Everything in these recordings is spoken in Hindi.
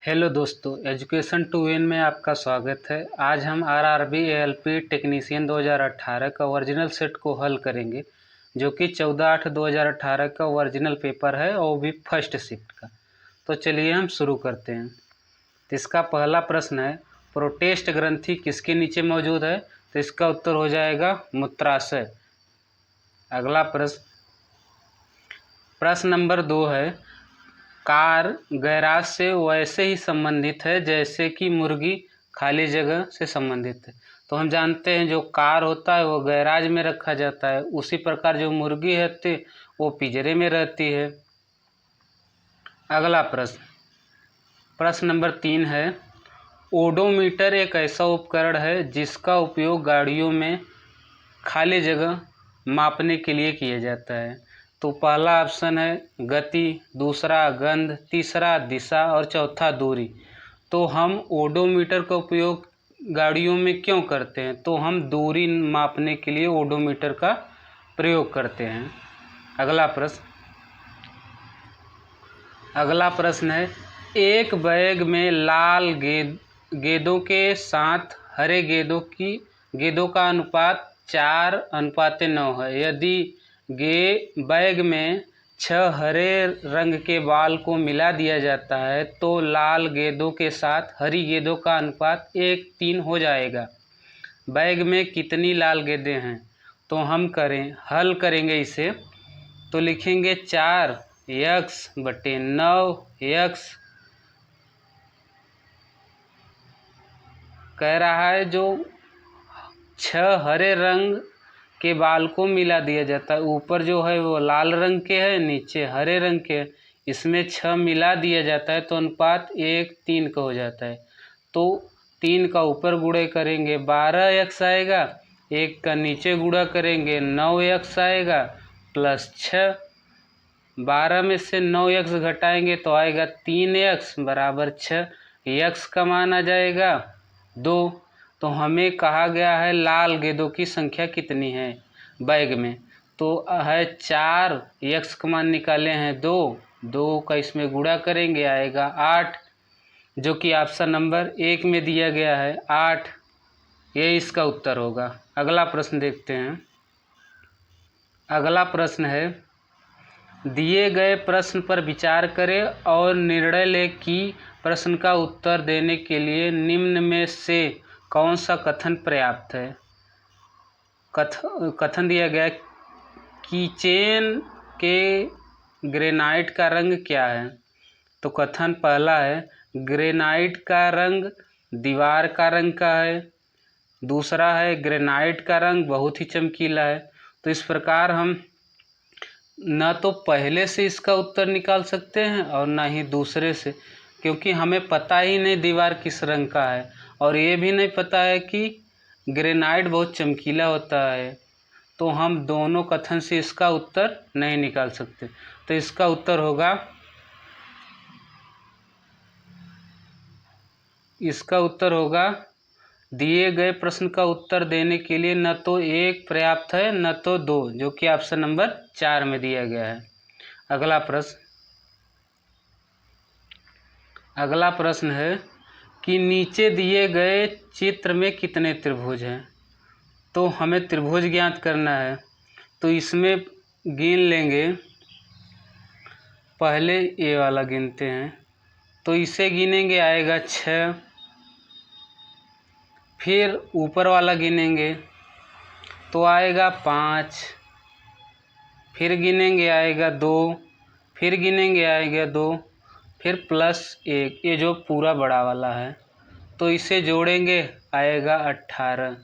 हेलो दोस्तों, एजुकेशन टू विन में आपका स्वागत है। आज हम आरआरबी एएलपी टेक्नीशियन 2018 का ओरिजिनल सेट को हल करेंगे, जो कि 14/8/2018 का ओरिजिनल पेपर है और भी फर्स्ट शिफ्ट का। तो चलिए हम शुरू करते हैं। तो इसका पहला प्रश्न है, प्रोटेस्ट ग्रंथि किसके नीचे मौजूद है? तो इसका उत्तर हो जाएगा मूत्राशय। अगला प्रश्न नंबर 2 है, कार गैराज से वैसे ही संबंधित है जैसे कि मुर्गी खाली जगह से संबंधित है। तो हम जानते हैं जो कार होता है वो गैराज में रखा जाता है, उसी प्रकार जो मुर्गी है वो पिंजरे में रहती है। अगला प्रश्न नंबर 3 है, ओडोमीटर एक ऐसा उपकरण है जिसका उपयोग गाड़ियों में खाली जगह मापने के लिए किया जाता है। तो पहला ऑप्शन है गति, दूसरा गंध, तीसरा दिशा और चौथा दूरी। तो हम ओडोमीटर का उपयोग गाड़ियों में क्यों करते हैं? तो हम दूरी मापने के लिए ओडोमीटर का प्रयोग करते हैं। अगला प्रश्न है, एक बैग में लाल गेंदों के साथ हरे गेंदों का अनुपात 4:9 है। यदि बैग में 6 हरे रंग के बाल को मिला दिया जाता है तो लाल गेंदों के साथ हरी गेंदों का अनुपात 1:3 हो जाएगा। बैग में कितनी लाल गेंदें हैं? तो हम हल करेंगे इसे। तो लिखेंगे 4x/9x। कह रहा है जो 6 हरे रंग के बाल को मिला दिया जाता है, ऊपर जो है वो लाल रंग के है, नीचे हरे रंग के है, इसमें 6 मिला दिया जाता है तो अनुपात 1:3 का हो जाता है। तो 3 का ऊपर गुणे करेंगे 12x आएगा, 1 का नीचे गुणा करेंगे 9x आएगा प्लस 6। 12 में से 9x घटाएंगे तो आएगा 3x बराबर 6। x का मान आ जाएगा 2। तो हमें कहा गया है लाल गेंदों की संख्या कितनी है बैग में, तो है 4, x का मान निकाले हैं 2 का इसमें गुणा करेंगे आएगा 8, जो कि ऑप्शन नंबर 1 में दिया गया है 8। ये इसका उत्तर होगा। अगला प्रश्न देखते हैं। अगला प्रश्न है, दिए गए प्रश्न पर विचार करें और निर्णय लें कि प्रश्न का उत्तर देने के लिए निम्न में से कौन सा कथन पर्याप्त है। कथन दिया गया, कीचेन के ग्रेनाइट का रंग क्या है? तो कथन पहला है, ग्रेनाइट का रंग दीवार का रंग का है। दूसरा है, ग्रेनाइट का रंग बहुत ही चमकीला है। तो इस प्रकार हम न तो पहले से इसका उत्तर निकाल सकते हैं और ना ही दूसरे से, क्योंकि हमें पता ही नहीं दीवार किस रंग का है और ये भी नहीं पता है कि ग्रेनाइट बहुत चमकीला होता है। तो हम दोनों कथन से इसका उत्तर नहीं निकाल सकते। तो इसका उत्तर होगा दिए गए प्रश्न का उत्तर देने के लिए न तो 1 पर्याप्त है न तो 2, जो कि ऑप्शन नंबर 4 में दिया गया है। अगला प्रश्न है कि नीचे दिए गए चित्र में कितने त्रिभुज हैं? तो हमें त्रिभुज ज्ञात करना है। तो इसमें गिन लेंगे, पहले ये वाला गिनते हैं। तो इसे गिनेंगे आएगा 6, फिर ऊपर वाला गिनेंगे तो आएगा 5, फिर गिनेंगे आएगा 2, फिर गिनेंगे आएगा 2, फिर प्लस 1, ये जो पूरा बड़ा वाला है। तो इसे जोड़ेंगे आएगा 18,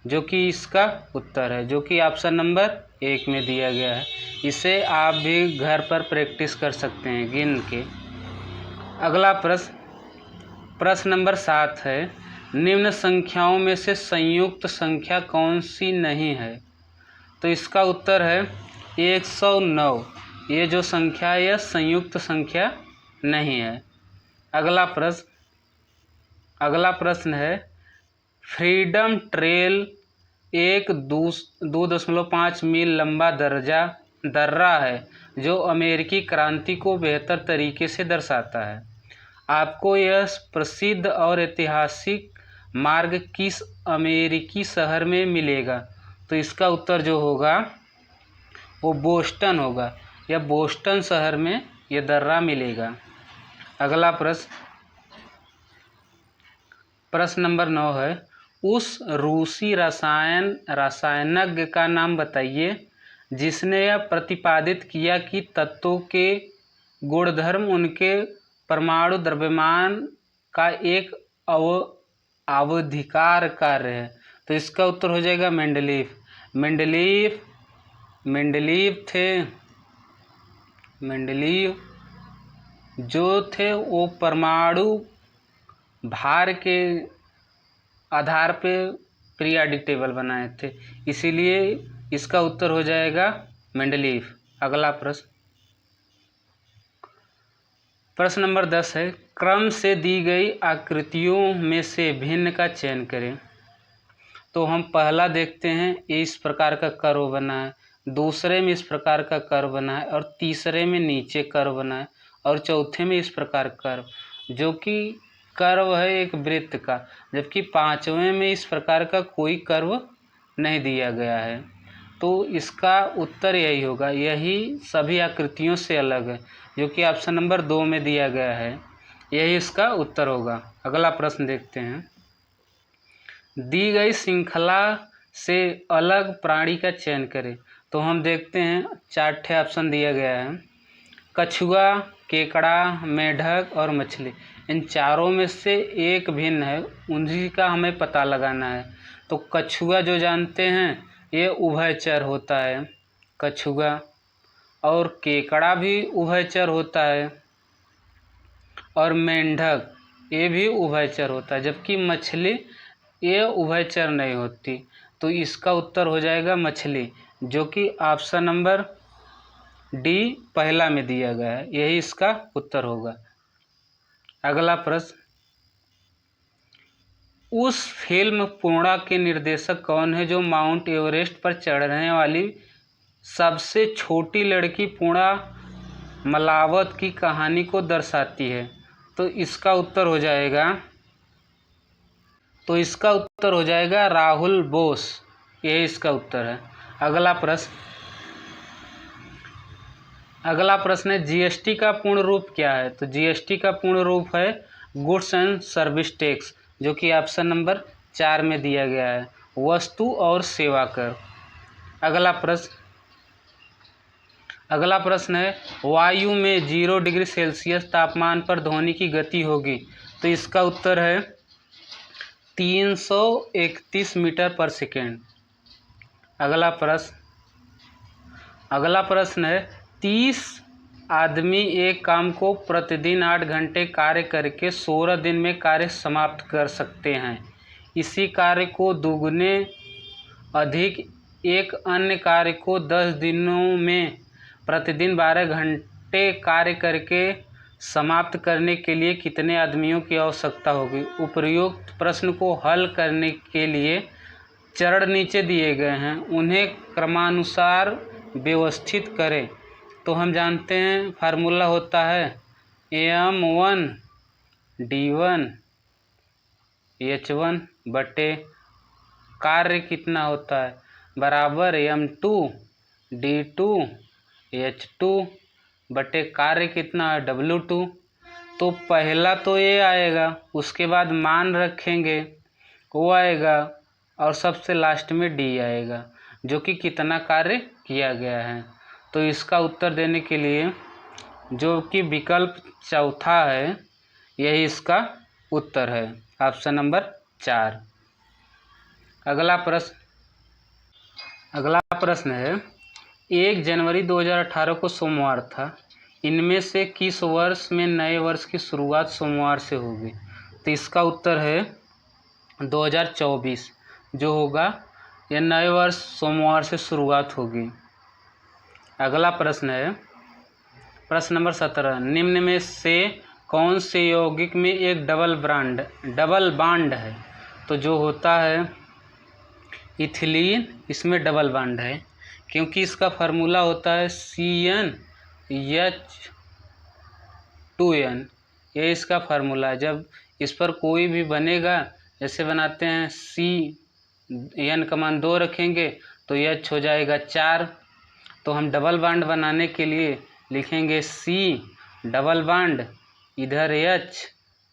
जो कि इसका उत्तर है, जो कि ऑप्शन नंबर 1 में दिया गया है। इसे आप भी घर पर प्रैक्टिस कर सकते हैं गिन के। अगला प्रश्न नंबर 7 है, निम्न संख्याओं में से संयुक्त संख्या कौन सी नहीं है? तो इसका उत्तर है 109। ये जो संख्या है यह संयुक्त संख्या नहीं है। अगला प्रश्न है, फ्रीडम ट्रेल एक 2.5 मील लंबा दर्रा है जो अमेरिकी क्रांति को बेहतर तरीके से दर्शाता है। आपको यह प्रसिद्ध और ऐतिहासिक मार्ग किस अमेरिकी शहर में मिलेगा? तो इसका उत्तर जो होगा वो बोस्टन होगा, या बोस्टन शहर में यह दर्रा मिलेगा। अगला प्रश्न नंबर 9 है, उस रूसी रसायनज्ञ का नाम बताइए जिसने यह प्रतिपादित किया कि तत्वों के गुणधर्म उनके परमाणु द्रव्यमान का एक आवधिकार कार्य है। तो इसका उत्तर हो जाएगा मेंडलीफ। मेंडलीव जो थे वो परमाणु भार के आधार पे पीरियोडिक टेबल बनाए थे, इसीलिए इसका उत्तर हो जाएगा मेंडलीफ। अगला प्रश्न नंबर 10 है, क्रम से दी गई आकृतियों में से भिन्न का चयन करें। तो हम पहला देखते हैं, ये इस प्रकार का कर्व बना है, दूसरे में इस प्रकार का कर्व बना है, और तीसरे में नीचे कर्व बना है, और चौथे में इस प्रकार कर्व, जो कि कर्व है एक वृत्त का, जबकि पांचवें में इस प्रकार का कोई कर्व नहीं दिया गया है। तो इसका उत्तर यही होगा, यही सभी आकृतियों से अलग है, जो कि ऑप्शन नंबर 2 में दिया गया है, यही इसका उत्तर होगा। अगला प्रश्न देखते हैं, दी गई श्रृंखला से अलग प्राणी का चयन करें। तो हम देखते हैं 4 ऑप्शन दिया गया है, कछुआ, केकड़ा, मेढक और मछली। इन चारों में से एक भिन्न है, उन्हीं का हमें पता लगाना है। तो कछुआ जो जानते हैं ये उभयचर होता है, कछुआ, और केकड़ा भी उभयचर होता है, और मेंढक ये भी उभयचर होता है, जबकि मछली ये उभयचर नहीं होती। तो इसका उत्तर हो जाएगा मछली, जो कि ऑप्शन नंबर डी पहला में दिया गया है, यही इसका उत्तर होगा। अगला प्रश्न, उस फिल्म पूर्णा के निर्देशक कौन है जो माउंट एवरेस्ट पर चढ़ने वाली सबसे छोटी लड़की पूर्णा मलावत की कहानी को दर्शाती है? तो इसका उत्तर हो जाएगा राहुल बोस, यही इसका उत्तर है। अगला प्रश्न है, जीएसटी का पूर्ण रूप क्या है? तो जीएसटी का पूर्ण रूप है गुड्स एंड सर्विस टैक्स, जो कि ऑप्शन नंबर 4 में दिया गया है, वस्तु और सेवा कर। अगला प्रश्न है, वायु में 0 डिग्री सेल्सियस तापमान पर ध्वनि की गति होगी। तो इसका उत्तर है 331 मीटर पर सेकेंड। अगला प्रश्न है, 30 आदमी एक काम को प्रतिदिन 8 घंटे कार्य करके 16 दिन में कार्य समाप्त कर सकते हैं। इसी कार्य को दुगने अधिक एक अन्य कार्य को 10 दिनों में प्रतिदिन 12 घंटे कार्य करके समाप्त करने के लिए कितने आदमियों की आवश्यकता होगी? उपर्युक्त प्रश्न को हल करने के लिए चरण नीचे दिए गए हैं, उन्हें क्रमानुसार व्यवस्थित करें। तो हम जानते हैं फार्मूला होता है AM1 D1 H1 बटे कार्य कितना होता है बराबर M2 D2 H2 बटे कार्य कितना है W2। तो पहला तो ये आएगा, उसके बाद मान रखेंगे वो आएगा, और सबसे लास्ट में D आएगा, जो कि कितना कार्य किया गया है। तो इसका उत्तर देने के लिए जो कि विकल्प चौथा है, यही इसका उत्तर है, ऑप्शन नंबर 4। अगला प्रश्न है, 1 जनवरी 2018 को सोमवार था, इनमें से किस वर्ष में नए वर्ष की शुरुआत सोमवार से होगी? तो इसका उत्तर है 2024 जो होगा, यह नए वर्ष सोमवार से शुरुआत होगी। अगला प्रश्न है, प्रश्न नंबर 17, निम्न में से कौन से यौगिक में एक डबल बांड है? तो जो होता है इथिलीन, इसमें डबल बांड है, क्योंकि इसका फार्मूला होता है CnH2n, ये इसका फार्मूला है। जब इस पर कोई भी बनेगा, जैसे बनाते हैं सी, एन का मान 2 रखेंगे तो एच हो जाएगा 4। तो हम डबल बॉन्ड बनाने के लिए लिखेंगे सी डबल बॉन्ड, इधर एच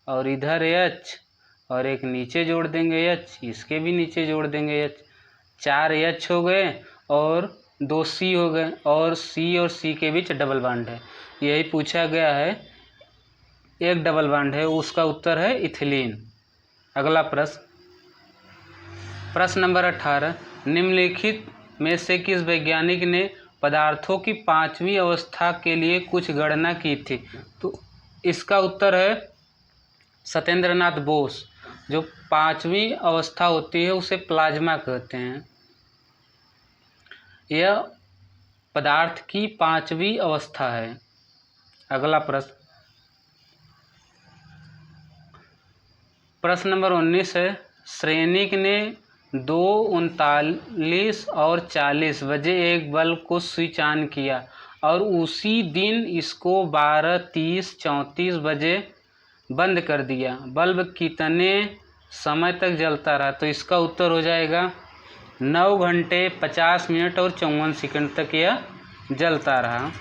और इधर एच, और एक नीचे जोड़ देंगे एच, इसके भी नीचे जोड़ देंगे एच। 4 एच हो गए और 2 सी हो गए, और सी के बीच डबल बॉन्ड है। यही पूछा गया है, एक डबल बॉन्ड है, उसका उत्तर है इथिलीन। अगला प्रश्न नंबर 18, निम्नलिखित में से किस वैज्ञानिक ने पदार्थों की 5वीं अवस्था के लिए कुछ गणना की थी? तो इसका उत्तर है सत्येंद्र नाथ बोस। जो 5वीं अवस्था होती है उसे प्लाज्मा कहते हैं। यह पदार्थ की 5वीं अवस्था है। अगला प्रश्न नंबर 19 है, श्रेणिक ने 2:39 और 40 बजे एक बल्ब को स्विच ऑन किया और उसी दिन इसको 12:30 34 बजे बंद कर दिया। बल्ब कितने समय तक जलता रहा? तो इसका उत्तर हो जाएगा 9 घंटे 50 मिनट और 54 सेकंड तक यह जलता रहा।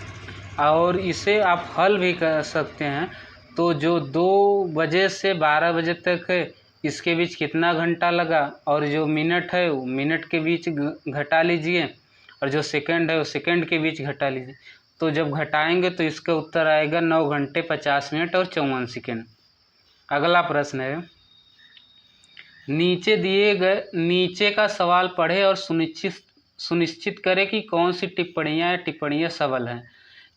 और इसे आप हल भी कर सकते हैं। तो जो 2 बजे से 12 बजे तक है, इसके बीच कितना घंटा लगा, और जो मिनट है वो मिनट के बीच घटा लीजिए, और जो सेकंड है वो सेकंड के बीच घटा लीजिए। तो जब घटाएंगे तो इसका उत्तर आएगा 9 घंटे 50 मिनट और 54 सेकंड। अगला प्रश्न है, नीचे दिए गए नीचे का सवाल पढ़े और सुनिश्चित करें कि कौन सी टिप्पणियाँ सबल हैं।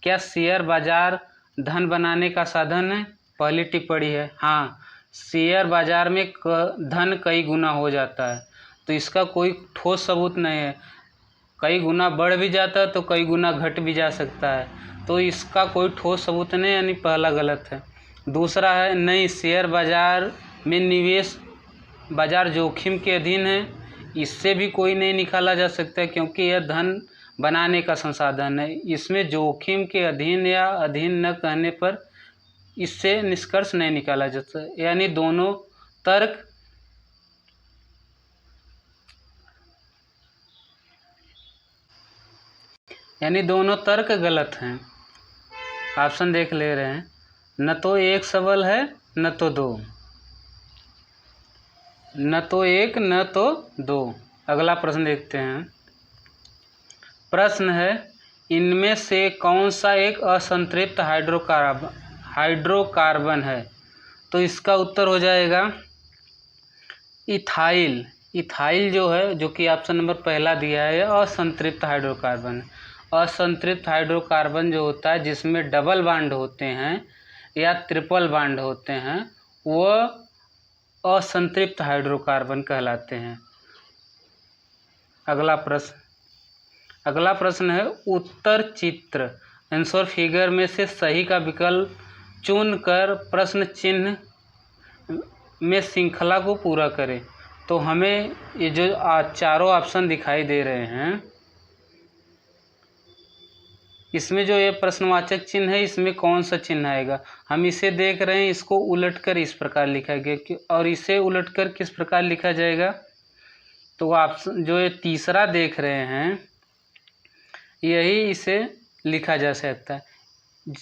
क्या शेयर बाजार धन बनाने का साधन है? पहली टिप्पणी है हाँ, शेयर बाजार में धन कई गुना हो जाता है। तो इसका कोई ठोस सबूत नहीं है। कई गुना बढ़ भी जाता है तो कई गुना घट भी जा सकता है। तो इसका कोई ठोस सबूत नहीं, यानी पहला गलत है। दूसरा है नहीं, शेयर बाजार में निवेश बाजार जोखिम के अधीन है। इससे भी कोई नहीं निकाला जा सकता, क्योंकि यह धन बनाने का संसाधन है। इसमें जोखिम के अधीन या अधीन न कहने पर इससे निष्कर्ष नहीं निकाला जा सकता। यानी दोनों तर्क गलत हैं। ऑप्शन देख ले रहे हैं, न तो एक सबल है न तो दो, न तो एक न तो दो। अगला प्रश्न देखते हैं। प्रश्न है, इनमें से कौन सा एक असंतृप्त हाइड्रोकार्बन है? तो इसका उत्तर हो जाएगा इथाइल। इथाइल जो है, जो कि ऑप्शन नंबर पहला दिया है, असंतृप्त हाइड्रोकार्बन। असंतृप्त हाइड्रोकार्बन जो होता है जिसमें डबल बॉन्ड होते हैं या ट्रिपल बॉन्ड होते हैं, वह असंतृप्त हाइड्रोकार्बन कहलाते हैं। अगला प्रश्न है, उत्तर चित्र आंसर फिगर में से सही का विकल्प चुनकर प्रश्न चिन्ह में श्रृंखला को पूरा करें। तो हमें ये जो चारों ऑप्शन दिखाई दे रहे हैं, इसमें जो ये प्रश्नवाचक चिन्ह है, इसमें कौन सा चिन्ह आएगा? हम इसे देख रहे हैं, इसको उलटकर इस प्रकार लिखा गया, और इसे उलटकर किस प्रकार लिखा जाएगा? तो ऑप्शन जो ये तीसरा देख रहे हैं, यही इसे लिखा जा सकता है,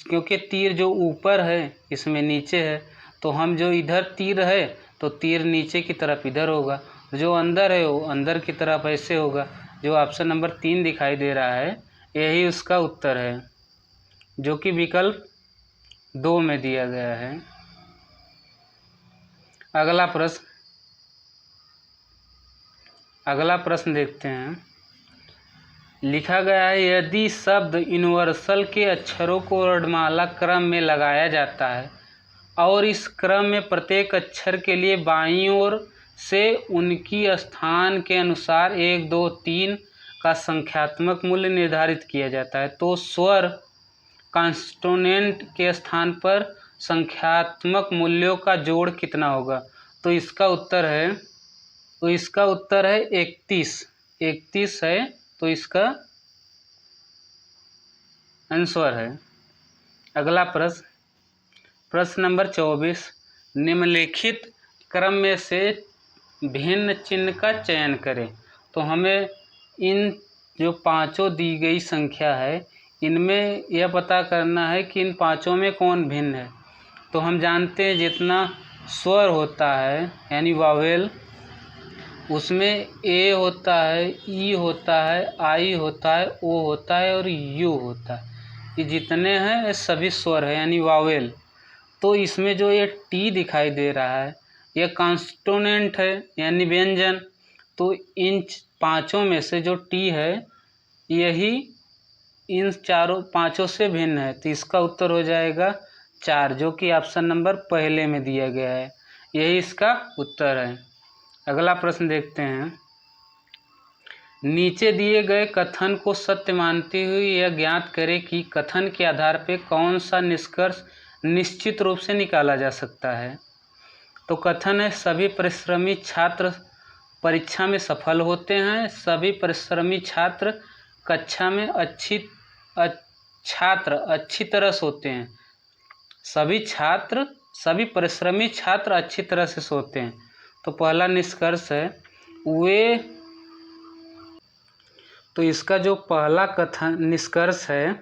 क्योंकि तीर जो ऊपर है इसमें नीचे है। तो हम जो इधर तीर है तो तीर नीचे की तरफ इधर होगा, जो अंदर है वो अंदर की तरफ ऐसे होगा। जो ऑप्शन नंबर 3 दिखाई दे रहा है, यही उसका उत्तर है, जो कि विकल्प 2 में दिया गया है। अगला प्रश्न देखते हैं। लिखा गया है, यदि शब्द यूनिवर्सल के अक्षरों को वर्णमाला क्रम में लगाया जाता है और इस क्रम में प्रत्येक अक्षर के लिए बाईं ओर से उनकी स्थान के अनुसार 1 2 3 का संख्यात्मक मूल्य निर्धारित किया जाता है, तो स्वर कॉन्सोनेंट के स्थान पर संख्यात्मक मूल्यों का जोड़ कितना होगा? तो इसका उत्तर है 31 है। तो इसका आंसर है। अगला प्रश्न, प्रश्न नंबर 24, निम्नलिखित क्रम में से भिन्न चिन्ह का चयन करें। तो हमें इन जो पांचों दी गई संख्या है इनमें यह पता करना है कि इन पांचों में कौन भिन्न है। तो हम जानते हैं जितना स्वर होता है यानी वावेल, उसमें ए होता है, ई होता है, आई होता है, ओ होता है और यू होता है। ये जितने हैं ये सभी स्वर है यानी वावेल। तो इसमें जो ये टी दिखाई दे रहा है यह कॉन्स्टोनेंट है यानी व्यंजन। तो इन पांचों में से जो टी है यही इन पांचों से भिन्न है। तो इसका उत्तर हो जाएगा 4, जो कि ऑप्शन नंबर पहले में दिया गया है, यही इसका उत्तर है। अगला प्रश्न देखते हैं। नीचे दिए गए कथन को सत्य मानते हुए यह ज्ञात करें कि कथन के आधार पर कौन सा निष्कर्ष निश्चित रूप से निकाला जा सकता है। तो कथन है, सभी परिश्रमी छात्र परीक्षा में सफल होते हैं। सभी परिश्रमी छात्र कक्षा में अच्छी तरह सोते हैं। सभी परिश्रमी छात्र अच्छी तरह से सोते हैं। तो पहला निष्कर्ष है वे, तो इसका जो पहला कथन निष्कर्ष है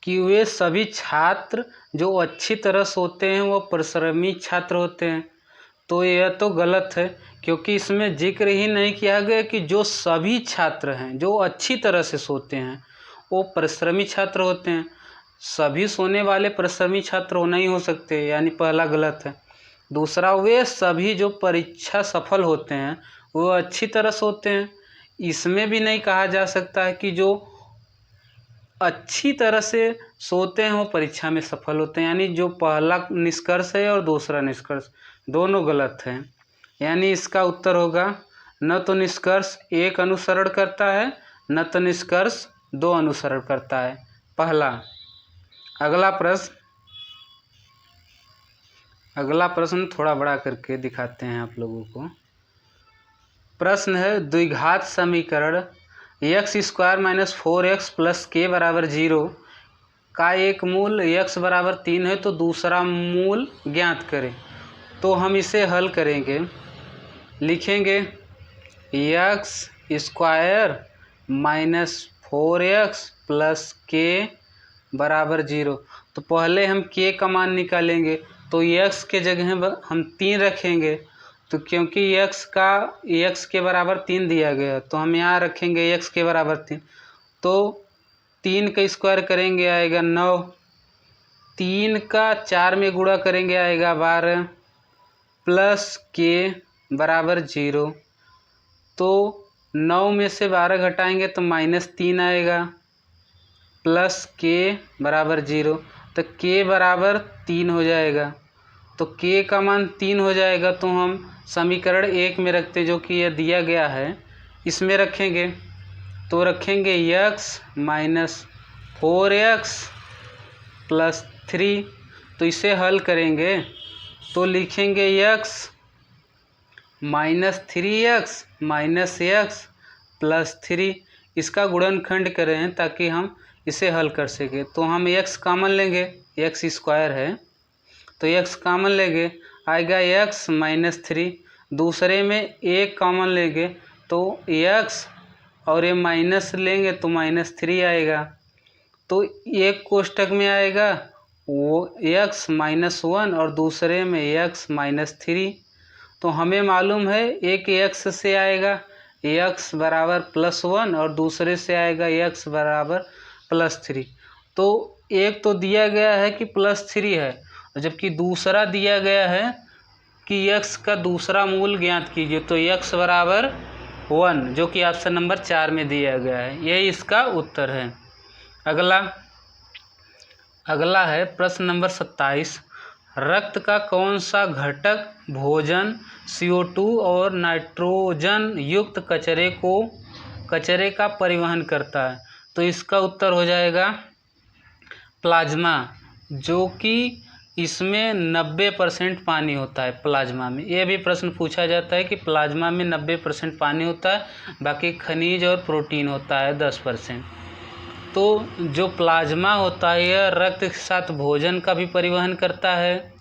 कि वे सभी छात्र जो अच्छी तरह सोते हैं वो परिश्रमी छात्र होते हैं। तो यह तो गलत है, क्योंकि इसमें जिक्र ही नहीं किया गया कि जो सभी छात्र हैं जो अच्छी तरह से सोते हैं वो परिश्रमी छात्र होते हैं। सभी सोने वाले परिश्रमी छात्र हो नहीं हो सकते, यानी पहला गलत है। दूसरा, वे सभी जो परीक्षा सफल होते हैं वो अच्छी तरह सोते हैं। इसमें भी नहीं कहा जा सकता है कि जो अच्छी तरह से सोते हैं वो परीक्षा में सफल होते हैं, यानी जो पहला निष्कर्ष है और दूसरा निष्कर्ष दोनों गलत हैं। यानी इसका उत्तर होगा न तो निष्कर्ष 1 अनुसरण करता है न तो निष्कर्ष 2 अनुसरण करता है, पहला। अगला प्रश्न थोड़ा बड़ा करके दिखाते हैं आप लोगों को। प्रश्न है, द्विघात समीकरण x² - 4x + k = 0 का एक मूल x = 3 है तो दूसरा मूल ज्ञात करें। तो हम इसे हल करेंगे, लिखेंगे x² - 4x + k = 0। तो पहले हम k का मान निकालेंगे, तो x के जगह हम 3 रखेंगे। तो क्योंकि x के बराबर 3 दिया गया तो हम यहाँ रखेंगे x के बराबर 3। तो 3 का स्क्वायर करेंगे आएगा 9, 3 का 4 में गुणा करेंगे आएगा 12 प्लस k बराबर 0। तो 9 में से 12 घटाएंगे तो -3 आएगा प्लस k बराबर 0। तो k बराबर 3 हो जाएगा। तो k का मान 3 हो जाएगा तो हम समीकरण 1 में रखते, जो कि यह दिया गया है, इसमें रखेंगे। तो रखेंगे x - 4x + 3। तो इसे हल करेंगे तो लिखेंगे x - 3x - x + 3। इसका गुणनखंड करें ताकि हम इसे हल कर सकें। तो हम x कॉमन लेंगे, x² है तो x कॉमन लेंगे, आएगा x - 3। दूसरे में 1 कॉमन लेंगे तो x और ये माइनस लेंगे तो -3 आएगा। तो एक कोष्टक में आएगा वो x - 1 और दूसरे में x - 3। तो हमें मालूम है एक x से आएगा x = +1 और दूसरे से आएगा x = +3। तो एक तो दिया गया है कि +3 है, जबकि दूसरा दिया गया है कि x का दूसरा मूल ज्ञात कीजिए। तो x = 1, जो कि ऑप्शन नंबर 4 में दिया गया है, यही इसका उत्तर है। अगला है प्रश्न नंबर 27। रक्त का कौन सा घटक भोजन, CO2 और नाइट्रोजन युक्त कचरे का परिवहन करता है। तो इसका उत्तर हो जाएगा प्लाज्मा, जो कि इसमें 90% पानी होता है प्लाज्मा में। यह भी प्रश्न पूछा जाता है कि प्लाज्मा में 90% पानी होता है, बाकी खनिज और प्रोटीन होता है 10%। तो जो प्लाज्मा होता है यह रक्त के साथ भोजन का भी परिवहन करता है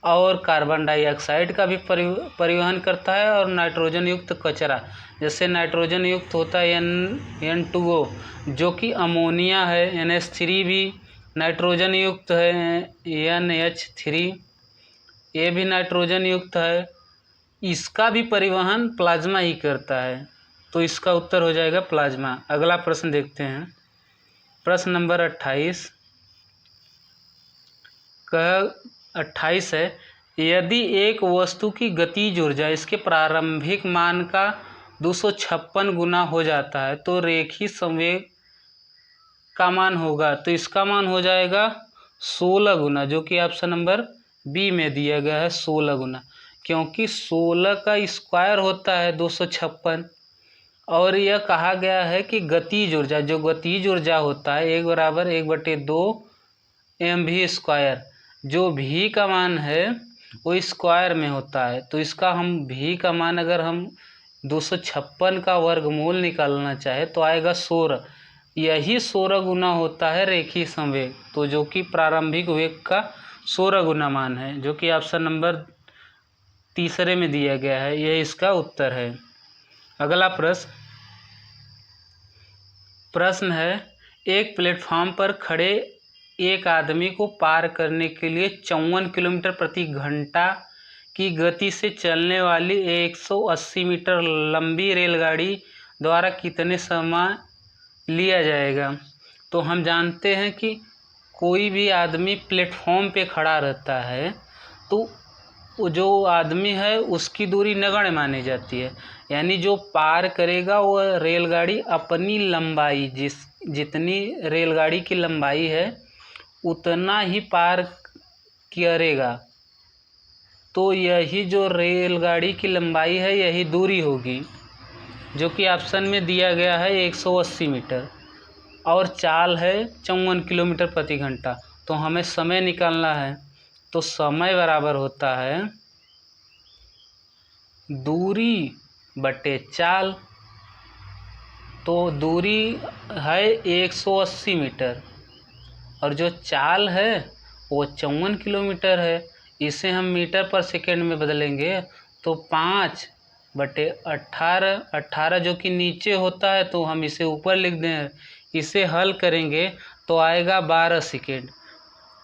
और कार्बन डाइऑक्साइड का भी परिवहन करता है और नाइट्रोजन युक्त कचरा, जैसे नाइट्रोजन युक्त होता है N2O जो कि अमोनिया है, NH3 भी नाइट्रोजन युक्त है, NH3 ये भी नाइट्रोजन युक्त है, इसका भी परिवहन प्लाज्मा ही करता है। तो इसका उत्तर हो जाएगा प्लाज्मा। अगला प्रश्न देखते हैं, प्रश्न नंबर 28 का 28 है, यदि एक वस्तु की गतिज ऊर्जा इसके प्रारंभिक मान का 256 गुना हो जाता है तो रेखीय संवेग का मान होगा। तो इसका मान हो जाएगा 16 गुना, जो कि ऑप्शन नंबर बी में दिया गया है 16 गुना, क्योंकि 16 का स्क्वायर होता है 256 और यह कहा गया है कि गतिज ऊर्जा, जो गतिज ऊर्जा होता है 1 = 1/2 mv², जो भी का मान है वो स्क्वायर में होता है। तो इसका हम भी का मान अगर हम 256 का वर्गमूल निकालना चाहे तो आएगा 16, यही 16 गुना होता है रेखीय संवेग, तो जो कि प्रारंभिक वेग का 16 गुना मान है, जो कि ऑप्शन नंबर तीसरे में दिया गया है, यह इसका उत्तर है। अगला प्रश्न है, एक प्लेटफॉर्म पर खड़े एक आदमी को पार करने के लिए 54 किलोमीटर प्रति घंटा की गति से चलने वाली 180 मीटर लंबी रेलगाड़ी द्वारा कितने समय लिया जाएगा। तो हम जानते हैं कि कोई भी आदमी प्लेटफॉर्म पे खड़ा रहता है तो जो आदमी है उसकी दूरी नगण्य मानी जाती है, यानी जो पार करेगा वो रेलगाड़ी अपनी लंबाई, जितनी रेलगाड़ी की लंबाई है उतना ही पार करेगा। तो यही जो रेलगाड़ी की लंबाई है यही दूरी होगी, जो कि ऑप्शन में दिया गया है 180 मीटर और चाल है 54 किलोमीटर प्रति घंटा। तो हमें समय निकालना है, तो समय बराबर होता है दूरी बटे चाल। तो दूरी है 180 मीटर और जो चाल है वो 54 किलोमीटर है, इसे हम मीटर पर सेकेंड में बदलेंगे तो 5/18, 18 जो कि नीचे होता है तो हम इसे ऊपर लिख दें, इसे हल करेंगे तो आएगा 12 सेकेंड,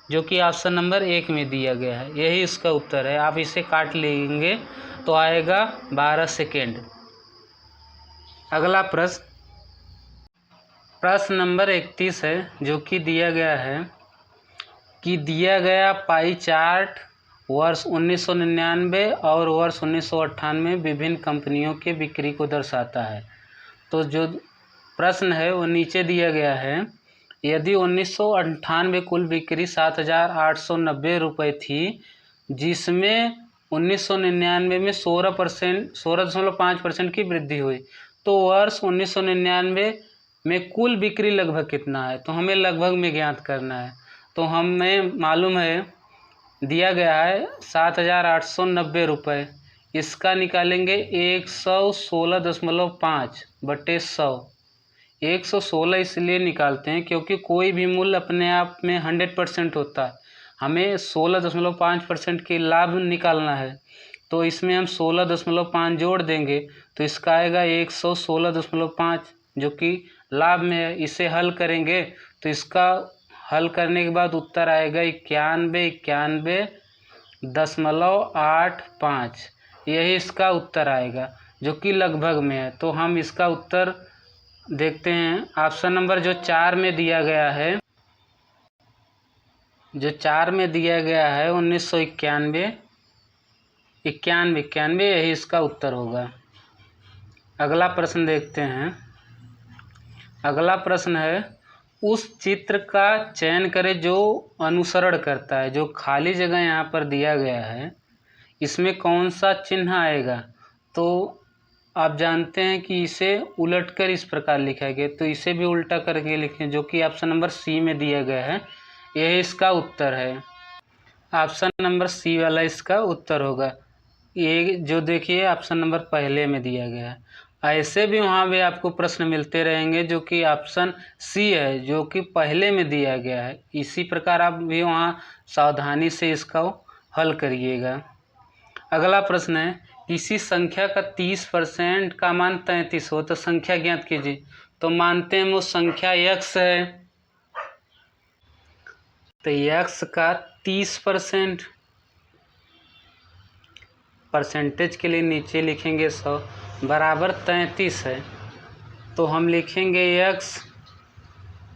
जो कि ऑप्शन नंबर 1 में दिया गया है, यही इसका उत्तर है। आप इसे काट लेंगे तो आएगा 12 सेकेंड। अगला प्रश्न नंबर 31 है, जो कि दिया गया है कि दिया गया पाई चार्ट वर्ष 1999 और वर्ष 1998 विभिन्न कंपनियों के बिक्री को दर्शाता है। तो जो प्रश्न है वो नीचे दिया गया है, यदि 1998 कुल बिक्री 7,890 रुपये थी, जिसमें 1999 में 16.5% की वृद्धि हुई, तो वर्ष 1999 में कुल बिक्री लगभग कितना है। तो हमें लगभग में ज्ञात करना है। तो हमें मालूम है दिया गया है 7,890 रुपये, इसका निकालेंगे 116.5/100। 116 इसलिए निकालते हैं क्योंकि कोई भी मूल्य अपने आप में 100% होता है, हमें 16.5% की लाभ निकालना है, तो इसमें हम 16.5 जोड़ देंगे तो इसका आएगा 116.5, जो कि लाभ में है। इसे हल करेंगे तो इसका हल करने के बाद उत्तर आएगा 91.85, यही इसका उत्तर आएगा, जो कि लगभग में है। तो हम इसका उत्तर देखते हैं, ऑप्शन नंबर जो 4 में दिया गया है, जो 4 में दिया गया है 1991, यही इसका उत्तर होगा। अगला प्रश्न देखते हैं। अगला प्रश्न है, उस चित्र का चयन करें जो अनुसरण करता है। जो खाली जगह यहाँ पर दिया गया है इसमें कौन सा चिन्ह आएगा। तो आप जानते हैं कि इसे उलटकर इस प्रकार लिखा गया, तो इसे भी उल्टा करके लिखें, जो कि ऑप्शन नंबर सी में दिया गया है, यह इसका उत्तर है। ऑप्शन नंबर सी वाला इसका उत्तर होगा। ये जो देखिए ऑप्शन नंबर पहले में दिया गया है। ऐसे भी वहाँ भी आपको प्रश्न मिलते रहेंगे जो कि ऑप्शन सी है, जो कि पहले में दिया गया है। इसी प्रकार आप भी वहाँ सावधानी से इसका हल करिएगा। अगला प्रश्न है, किसी संख्या का 30% का मान 33 हो तो संख्या ज्ञात कीजिए। तो मानते हैं वो संख्या x है, तो x का 30% परसेंटेज के लिए नीचे लिखेंगे 100 बराबर 33 है। तो हम लिखेंगे x,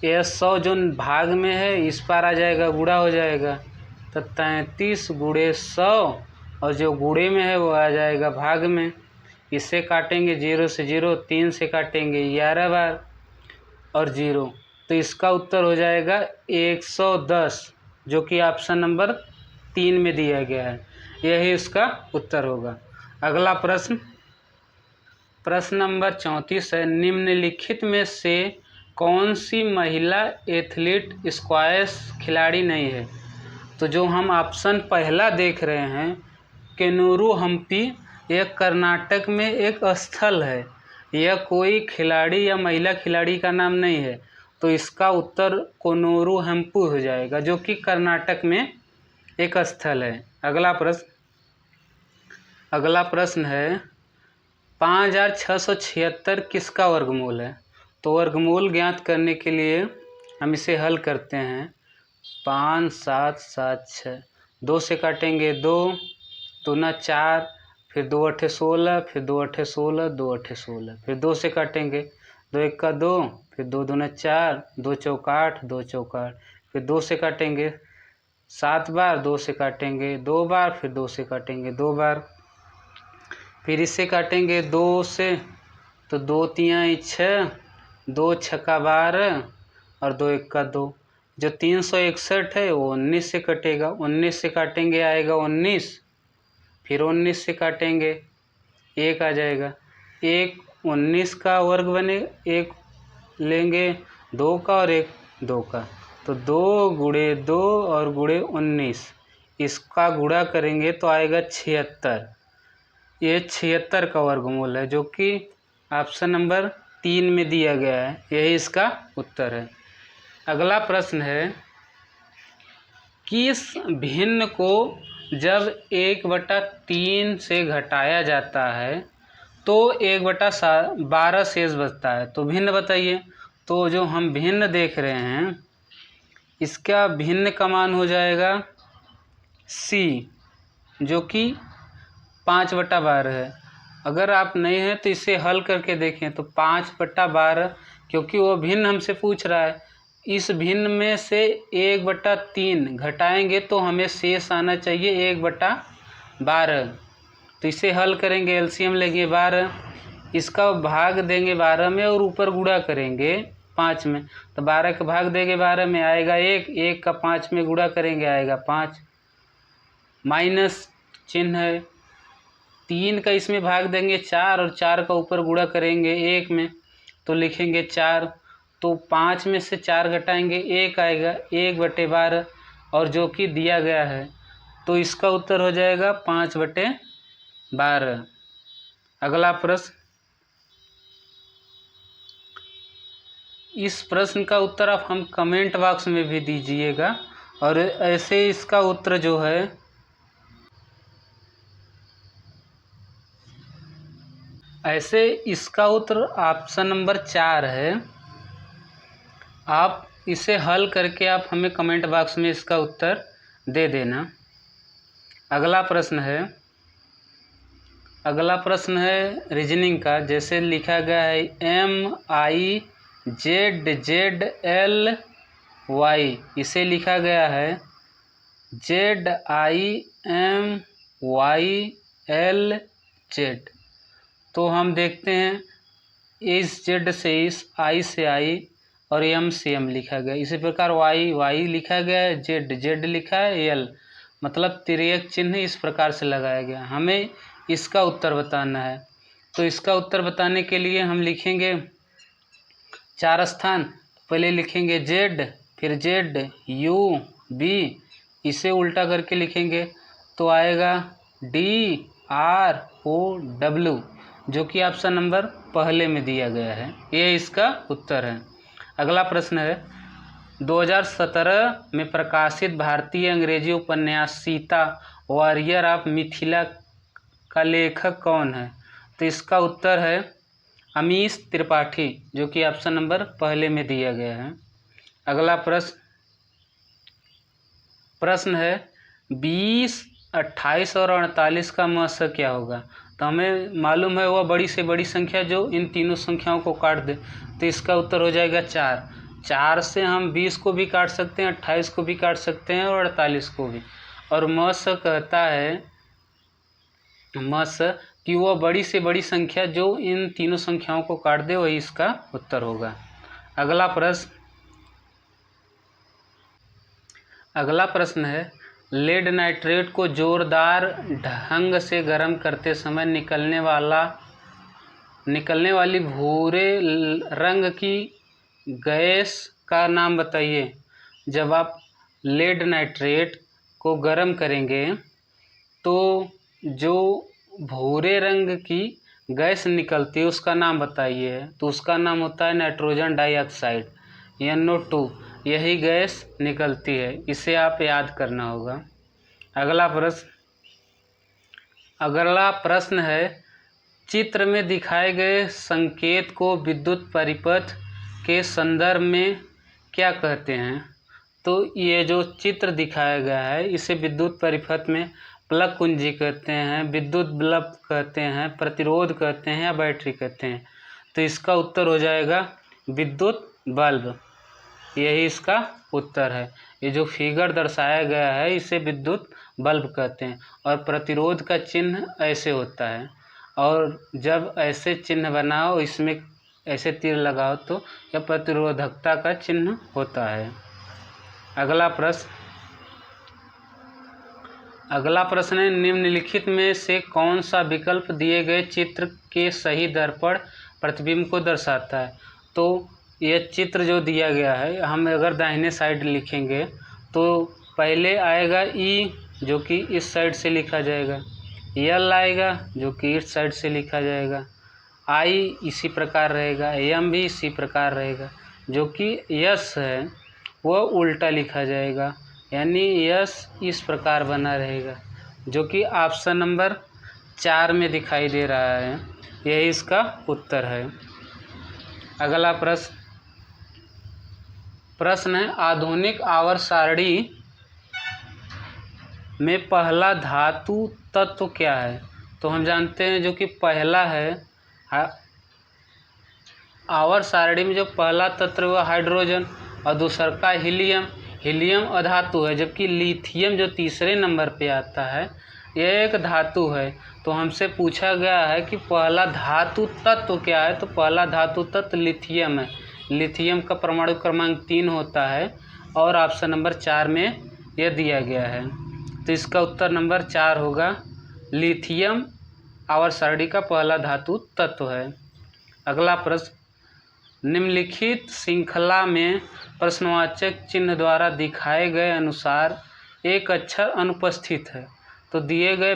ये 100 जो भाग में है इस पार आ जाएगा, गुणा हो जाएगा, तो 33 गुणे 100 और जो गुणे में है वो आ जाएगा भाग में। इसे काटेंगे 0 से 0, 3 से काटेंगे 11 बार और 0, तो इसका उत्तर हो जाएगा 110, जो कि ऑप्शन नंबर 3 में दिया गया है। यही इसका उत्तर होगा। अगला प्रश्न, प्रश्न नंबर 34 है, निम्नलिखित में से कौन सी महिला एथलीट स्क्वैश खिलाड़ी नहीं है? तो जो हम ऑप्शन पहला देख रहे हैं, केनूरू हम्पी, यह कर्नाटक में एक स्थल है। यह कोई खिलाड़ी या महिला खिलाड़ी का नाम नहीं है, तो इसका उत्तर कोनूरू हम्पी हो जाएगा, जो कि कर्नाटक में एक स्थल है। अगला प्रश्न है, 5676 किसका वर्गमूल है? तो वर्गमूल ज्ञात करने के लिए हम इसे हल करते हैं। 5 7 7 6, 2 से काटेंगे 2, 2 ना 4, फिर 2 8 16, फिर 2 8 16, 2 8 16, फिर 2 से काटेंगे, 2 1 का 2, फिर 2 2 ना 4, 2 चौका 8, 2 चौका 8, फिर 2 से काटेंगे 7 बार, 2 से काटेंगे 2 बार, फिर 2 से काटेंगे 2 बार, फिर इससे काटेंगे 2 से, तो 2 3 6, 2 छक्का 12 और 2 1 का 2, जो 361 है वो 19 से कटेगा, 19 से काटेंगे आएगा 19, फिर 19 से काटेंगे 1 आ जाएगा, 1 19 का वर्ग बनेगा, 1 लेंगे 2 का और 1 2 का, तो 2 गुणे 2 और गुणे 19, इसका गुणा करेंगे तो आएगा 76। ये 76 का वर्गमूल है, जो कि ऑप्शन नंबर 3 में दिया गया है। यही इसका उत्तर है। अगला प्रश्न है, किस भिन्न को जब 1/3 से घटाया जाता है तो 1/12 शेष बचता है? तो भिन्न बताइए। तो जो हम भिन्न देख रहे हैं, इसका भिन्न का मान हो जाएगा C, जो कि 5/12 है। अगर आप नहीं हैं तो इसे हल करके देखें, तो 5/12, क्योंकि वो भिन्न हमसे पूछ रहा है, इस भिन्न में से 1/3 घटाएंगे तो हमें शेष आना चाहिए 1/12। तो इसे हल करेंगे, एलसीएम लेंगे 12, इसका भाग देंगे 12 में और ऊपर गुणा करेंगे 5 में, तो 12 का भाग देंगे 12 में आएगा 1, 1 का 5 में गुणा करेंगे आएगा 5, माइनस चिन्ह है, 3 का इसमें भाग देंगे 4 और 4 का ऊपर गुणा करेंगे 1 में, तो लिखेंगे 4, तो 5 में से 4 घटाएंगे 1 आएगा, 1/12, और जो कि दिया गया है, तो इसका उत्तर हो जाएगा 5/12। अगला प्रश्न, इस प्रश्न का उत्तर आप हम कमेंट बॉक्स में भी दीजिएगा, और ऐसे इसका उत्तर जो है ऐसे इसका उत्तर ऑप्शन नंबर 4 है। आप इसे हल करके आप हमें कमेंट बॉक्स में इसका उत्तर दे देना। अगला प्रश्न है रीजनिंग का, जैसे लिखा गया है MIZZLY, इसे लिखा गया है ZIMYLZ। तो हम देखते हैं, इस Z से इस, I से I और M से M लिखा गया। इसी प्रकार Y लिखा गया है, Z लिखा है, L, मतलब तिर्यक चिन्ह इस प्रकार से लगाया गया। हमें इसका उत्तर बताना है। तो इसका उत्तर बताने के लिए हम लिखेंगे 4 स्थान, पहले लिखेंगे Z, फिर Z U B, इसे उल्टा करके लिखेंगे तो आएगा DROW, जो कि ऑप्शन नंबर पहले में दिया गया है। ये इसका उत्तर है। अगला प्रश्न है 2017 में प्रकाशित भारतीय अंग्रेजी उपन्यास सीता वॉरियर ऑफ मिथिला का लेखक कौन है? तो इसका उत्तर है अमीश त्रिपाठी, जो कि ऑप्शन नंबर पहले में दिया गया है। अगला प्रश्न है 20, 28 और 48 का मस क्या होगा? तो हमें मालूम है वह बड़ी से बड़ी संख्या जो इन तीनों संख्याओं को काट दे, तो इसका उत्तर हो जाएगा 4। 4 से हम 20 को भी काट सकते हैं, 28 को भी काट सकते हैं और 48 को भी। और मस कहता है कि वह बड़ी से बड़ी संख्या जो इन तीनों संख्याओं को काट दे वही इसका उत्तर होगा। अगला प्रश्न है लेड नाइट्रेट को जोरदार ढंग से गर्म करते समय निकलने वाली भूरे रंग की गैस का नाम बताइए। जब आप लेड नाइट्रेट को गर्म करेंगे तो जो भूरे रंग की गैस निकलती है उसका नाम बताइए। तो उसका नाम होता है नाइट्रोजन डाइऑक्साइड, NO2। यही गैस निकलती है, इसे आप याद करना होगा। अगला प्रश्न है चित्र में दिखाए गए संकेत को विद्युत परिपथ के संदर्भ में क्या कहते हैं? तो ये जो चित्र दिखाया गया है इसे विद्युत परिपथ में प्लग कुंजी कहते हैं, विद्युत बल्ब कहते हैं, प्रतिरोध कहते हैं या बैटरी कहते हैं। तो इसका उत्तर हो जाएगा विद्युत बल्ब, यही इसका उत्तर है। ये जो फिगर दर्शाया गया है इसे विद्युत बल्ब कहते हैं। और प्रतिरोध का चिन्ह ऐसे होता है, और जब ऐसे चिन्ह बनाओ इसमें ऐसे तीर लगाओ तो यह प्रतिरोधकता का चिन्ह होता है। अगला प्रश्न है निम्नलिखित में से कौन सा विकल्प दिए गए चित्र के सही दर्पण प्रतिबिंब को दर्शाता है? तो यह चित्र जो दिया गया है, हम अगर दाहिने साइड लिखेंगे तो पहले आएगा E, जो कि इस साइड से लिखा जाएगा, L आएगा जो कि इस साइड से लिखा जाएगा, I इसी प्रकार रहेगा, M भी इसी प्रकार रहेगा, जो कि S है वह उल्टा लिखा जाएगा, यानी S इस प्रकार बना रहेगा, जो कि ऑप्शन नंबर 4 में दिखाई दे रहा है। यही इसका उत्तर है। अगला प्रश्न है आधुनिक आवर्त सारणी में पहला धातु तत्व क्या है? तो हम जानते हैं जो कि पहला है आवर्त सारणी में जो पहला तत्व है वह हाइड्रोजन और दूसरा का हीलियम अधातु है, जबकि लिथियम जो तीसरे नंबर पे आता है यह एक धातु है। तो हमसे पूछा गया है कि पहला धातु तत्व क्या है? तो पहला धातु तत्व लिथियम है। लिथियम का परमाणु क्रमांक 3 होता है और ऑप्शन नंबर 4 में यह दिया गया है। तो इसका उत्तर नंबर 4 होगा, लिथियम आवर्त सारणी का पहला धातु तत्व है। अगला प्रश्न निम्नलिखित श्रृंखला में प्रश्नवाचक चिन्ह द्वारा दिखाए गए अनुसार एक अक्षर अनुपस्थित है। तो दिए गए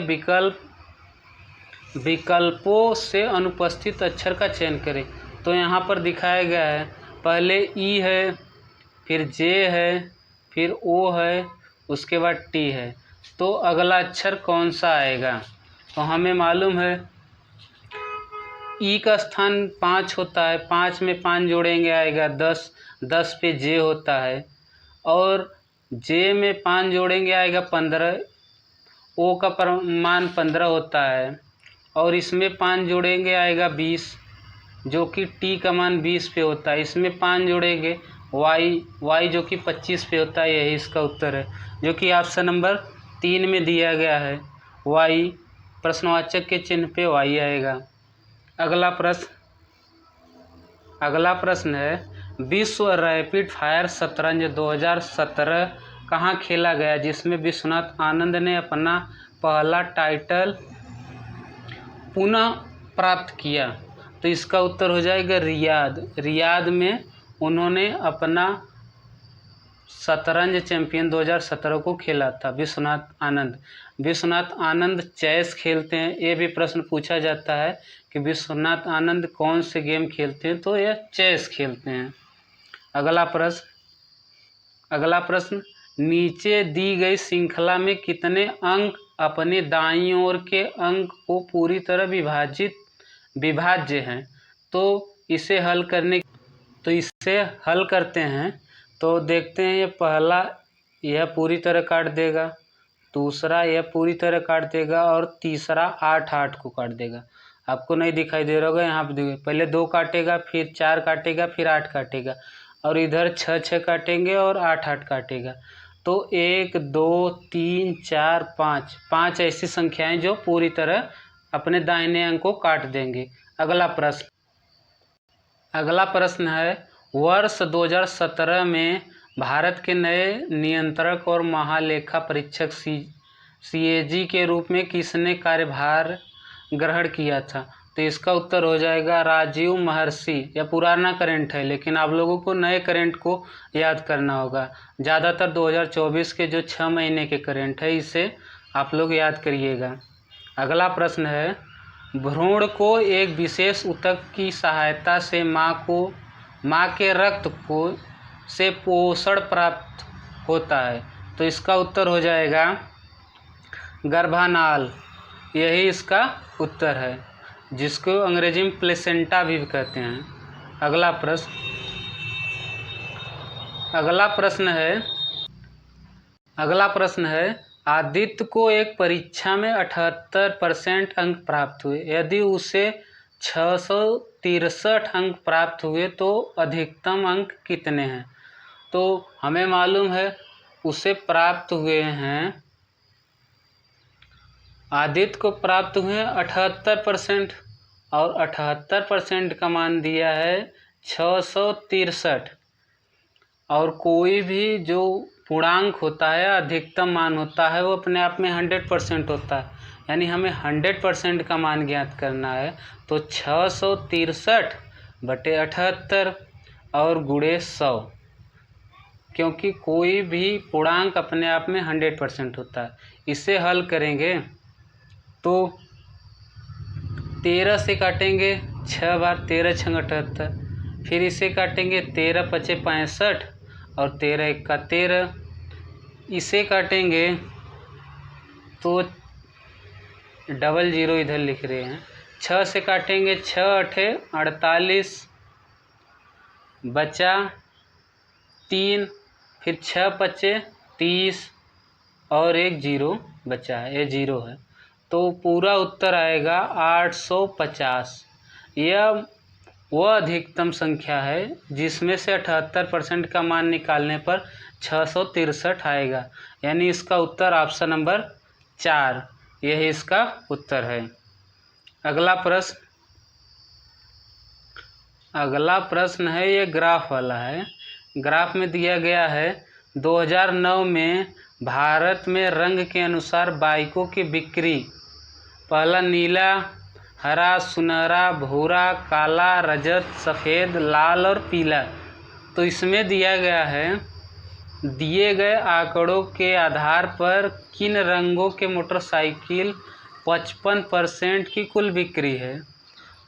विकल्पों से अनुपस्थित अक्षर का चयन करें। तो यहाँ पर दिखाया गया है पहले E है, फिर J है, फिर O है, उसके बाद T है। तो अगला अक्षर कौन सा आएगा? तो हमें मालूम है E का स्थान 5 होता है, 5 में 5 जोड़ेंगे आएगा 10, 10 पे J होता है, और J में 5 जोड़ेंगे आएगा 15, O का मान 15 होता है, और इसमें 5 जोड़ेंगे आएगा 20, जो कि T का मान 20 पे होता है। इसमें 5 जोड़ेंगे Y जो कि 25 पे होता है। यही इसका उत्तर है, जो कि ऑप्शन नंबर 3 में दिया गया है। Y प्रश्नवाचक के चिन्ह पे Y आएगा। अगला प्रश्न है विश्व रैपिड फायर शतरंज 2017 कहाँ खेला गया, जिसमें विश्वनाथ आनंद ने अपना पहला टाइटल पुनः प्राप्त किया? तो इसका उत्तर हो जाएगा रियाद में उन्होंने अपना शतरंज चैंपियन 2017 को खेला था? विश्वनाथ आनंद। विश्वनाथ आनंद चेस खेलते हैं। ये भी प्रश्न पूछा जाता है कि विश्वनाथ आनंद कौन से गेम खेलते हैं, तो यह चेस खेलते हैं। अगला प्रश्न नीचे दी गई श्रृंखला में कितने अंक अपने दाईं ओर के अंक को पूरी तरह विभाज्य हैं? तो इसे हल करते हैं। तो देखते हैं, ये पहला यह पूरी तरह काट देगा, दूसरा यह पूरी तरह काट देगा और तीसरा 8 को काट देगा। आपको नहीं दिखाई दे रहा होगा, यहाँ पे देखिए, पहले 2 काटेगा, फिर 4 काटेगा, फिर 8 काटेगा, और इधर 6 काटेंगे और 8 काटेगा। तो 1 2 3 4 5 ऐसी संख्याएं जो पूरी तरह अपने दाहिने अंक को काट देंगे। अगला प्रश्न है, वर्ष 2017 में भारत के नए नियंत्रक और महालेखा परीक्षक CAG के रूप में किसने कार्यभार ग्रहण किया था? तो इसका उत्तर हो जाएगा राजीव महर्षि। यह पुराना करंट है, लेकिन आप लोगों को नए करंट को याद करना होगा। ज़्यादातर 2024 के जो 6 महीने के करंट है, इसे आप लोग याद करिएगा। अगला प्रश्न है, भ्रूण को एक विशेष ऊतक की सहायता से माँ के रक्त से पोषण प्राप्त होता है। तो इसका उत्तर हो जाएगा गर्भानाल। यही इसका उत्तर है, जिसको अंग्रेजी में प्लेसेंटा भी कहते हैं। अगला प्रश्न है, आदित्य को एक परीक्षा में 78% अंक प्राप्त हुए। यदि उसे 663 अंक प्राप्त हुए तो अधिकतम अंक कितने हैं? तो हमें मालूम है उसे प्राप्त हुए हैं, आदित्य को प्राप्त हुए 78%, और 78% का मान दिया है 663। और कोई भी जो पूर्णांक होता है, अधिकतम मान होता है, वो अपने आप में 100% होता है। यानी हमें 100% का मान ज्ञात करना है। तो 663/78 और गुणे 100, क्योंकि कोई भी पूर्णांक अपने आप में 100% होता है। इसे हल करेंगे तो 13 से काटेंगे 6 बार, 13 × 78, फिर इसे काटेंगे 13 × 5 = 65 और 13 × 1 = 13। इसे काटेंगे तो डबल 0 इधर लिख रहे हैं। 6 से काटेंगे 6 × 8 = 48, बचा 3, फिर 6 × 5 = 30 और एक 0 बचा है, ये 0 है। तो पूरा उत्तर आएगा 850। यह वह अधिकतम संख्या है जिसमें से 78% का मान निकालने पर 663 आएगा। यानी इसका उत्तर ऑप्शन नंबर 4, यही इसका उत्तर है। अगला प्रश्न है, ये ग्राफ वाला है। ग्राफ में दिया गया है 2009 में भारत में रंग के अनुसार बाइकों की बिक्री, पहला नीला, हरा, सुनहरा, भूरा, काला, रजत, सफ़ेद, लाल और पीला। तो इसमें दिया गया है, दिए गए आंकड़ों के आधार पर किन रंगों के मोटरसाइकिल 55% की कुल बिक्री है?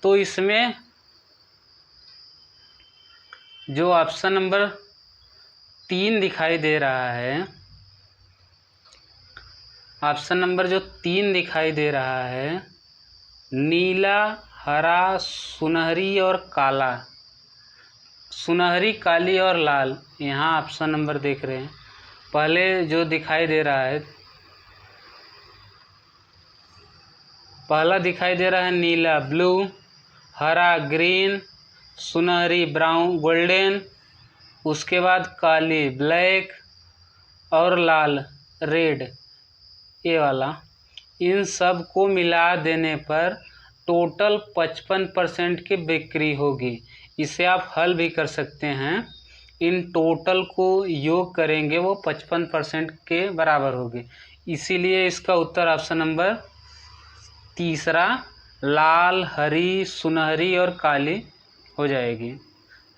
तो इसमें जो ऑप्शन नंबर 3 दिखाई दे रहा है, ऑप्शन नंबर जो 3 दिखाई दे रहा है, नीला, हरा, सुनहरी और काला, सुनहरी, काली और लाल, यहाँ ऑप्शन नंबर देख रहे हैं। पहले जो दिखाई दे रहा है, पहला दिखाई दे रहा है नीला ब्लू, हरा ग्रीन, सुनहरी ब्राउन गोल्डन, उसके बाद काली ब्लैक और लाल रेड, ये वाला। इन सब को मिला देने पर टोटल 55% की बिक्री होगी। इसे आप हल भी कर सकते हैं। इन टोटल को योग करेंगे वो 55% के बराबर होगी। इसीलिए इसका उत्तर ऑप्शन नंबर 3 लाल, हरी, सुनहरी और काली हो जाएगी।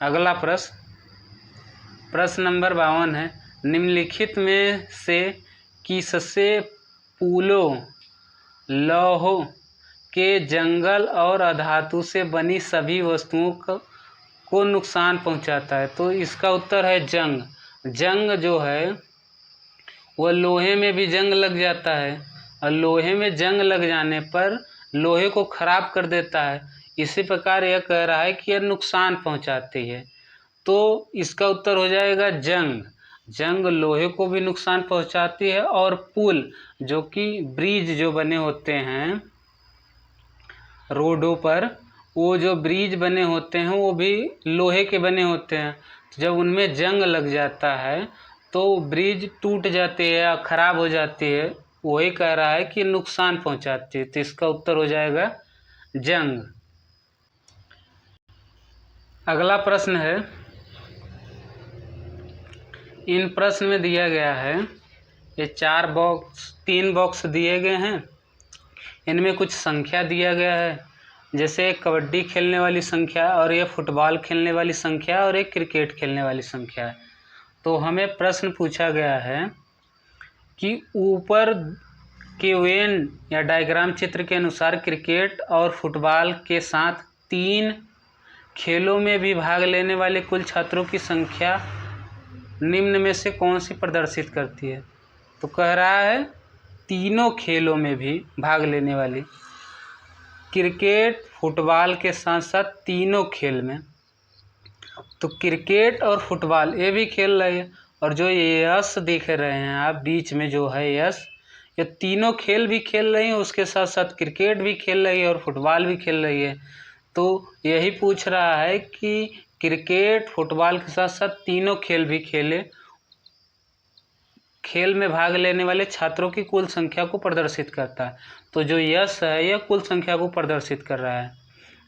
अगला प्रश्न नंबर 52 है, निम्नलिखित में से किससे पुलों, लौहों के जंगल और अधातु से बनी सभी वस्तुओं को नुकसान पहुंचाता है? तो इसका उत्तर है जंग। जंग जो है वह लोहे में भी जंग लग जाता है और लोहे में जंग लग जाने पर लोहे को खराब कर देता है। इसी प्रकार यह कह रहा है कि यह नुकसान पहुंचाती है, तो इसका उत्तर हो जाएगा जंग। जंग लोहे को भी नुकसान पहुंचाती है और पुल जो कि ब्रिज जो बने होते हैं रोडों पर, वो जो ब्रिज बने होते हैं वो भी लोहे के बने होते हैं। तो जब उनमें जंग लग जाता है तो ब्रिज टूट जाती है या खराब हो जाती है, वही कह रहा है कि नुकसान पहुंचाती है। तो इसका उत्तर हो जाएगा जंग। अगला प्रश्न है, इन प्रश्न में दिया गया है, ये 3 बॉक्स दिए गए हैं, इनमें कुछ संख्या दिया गया है, जैसे कबड्डी खेलने वाली संख्या और ये फुटबॉल खेलने वाली संख्या और एक क्रिकेट खेलने वाली संख्या है। तो हमें प्रश्न पूछा गया है कि ऊपर के वेन या डायग्राम चित्र के अनुसार क्रिकेट और फुटबॉल के साथ 3 खेलों में भी भाग लेने वाले कुल छात्रों की संख्या निम्न में से कौन सी प्रदर्शित करती है? तो कह रहा है तीनों खेलों में भी भाग लेने वाली, क्रिकेट फुटबॉल के साथ साथ तीनों खेल में। तो क्रिकेट और फुटबॉल ये भी खेल रहे हैं, और जो ये यश दिख रहे हैं आप बीच में जो है यश, ये तीनों खेल भी खेल रही हैं, उसके साथ साथ क्रिकेट भी खेल रही है और फुटबॉल भी खेल रही है। तो यही पूछ रहा है कि क्रिकेट फुटबॉल के साथ साथ तीनों खेल भी खेले, खेल में भाग लेने वाले छात्रों की कुल संख्या को प्रदर्शित करता है। तो जो यश है यह कुल संख्या को प्रदर्शित कर रहा है,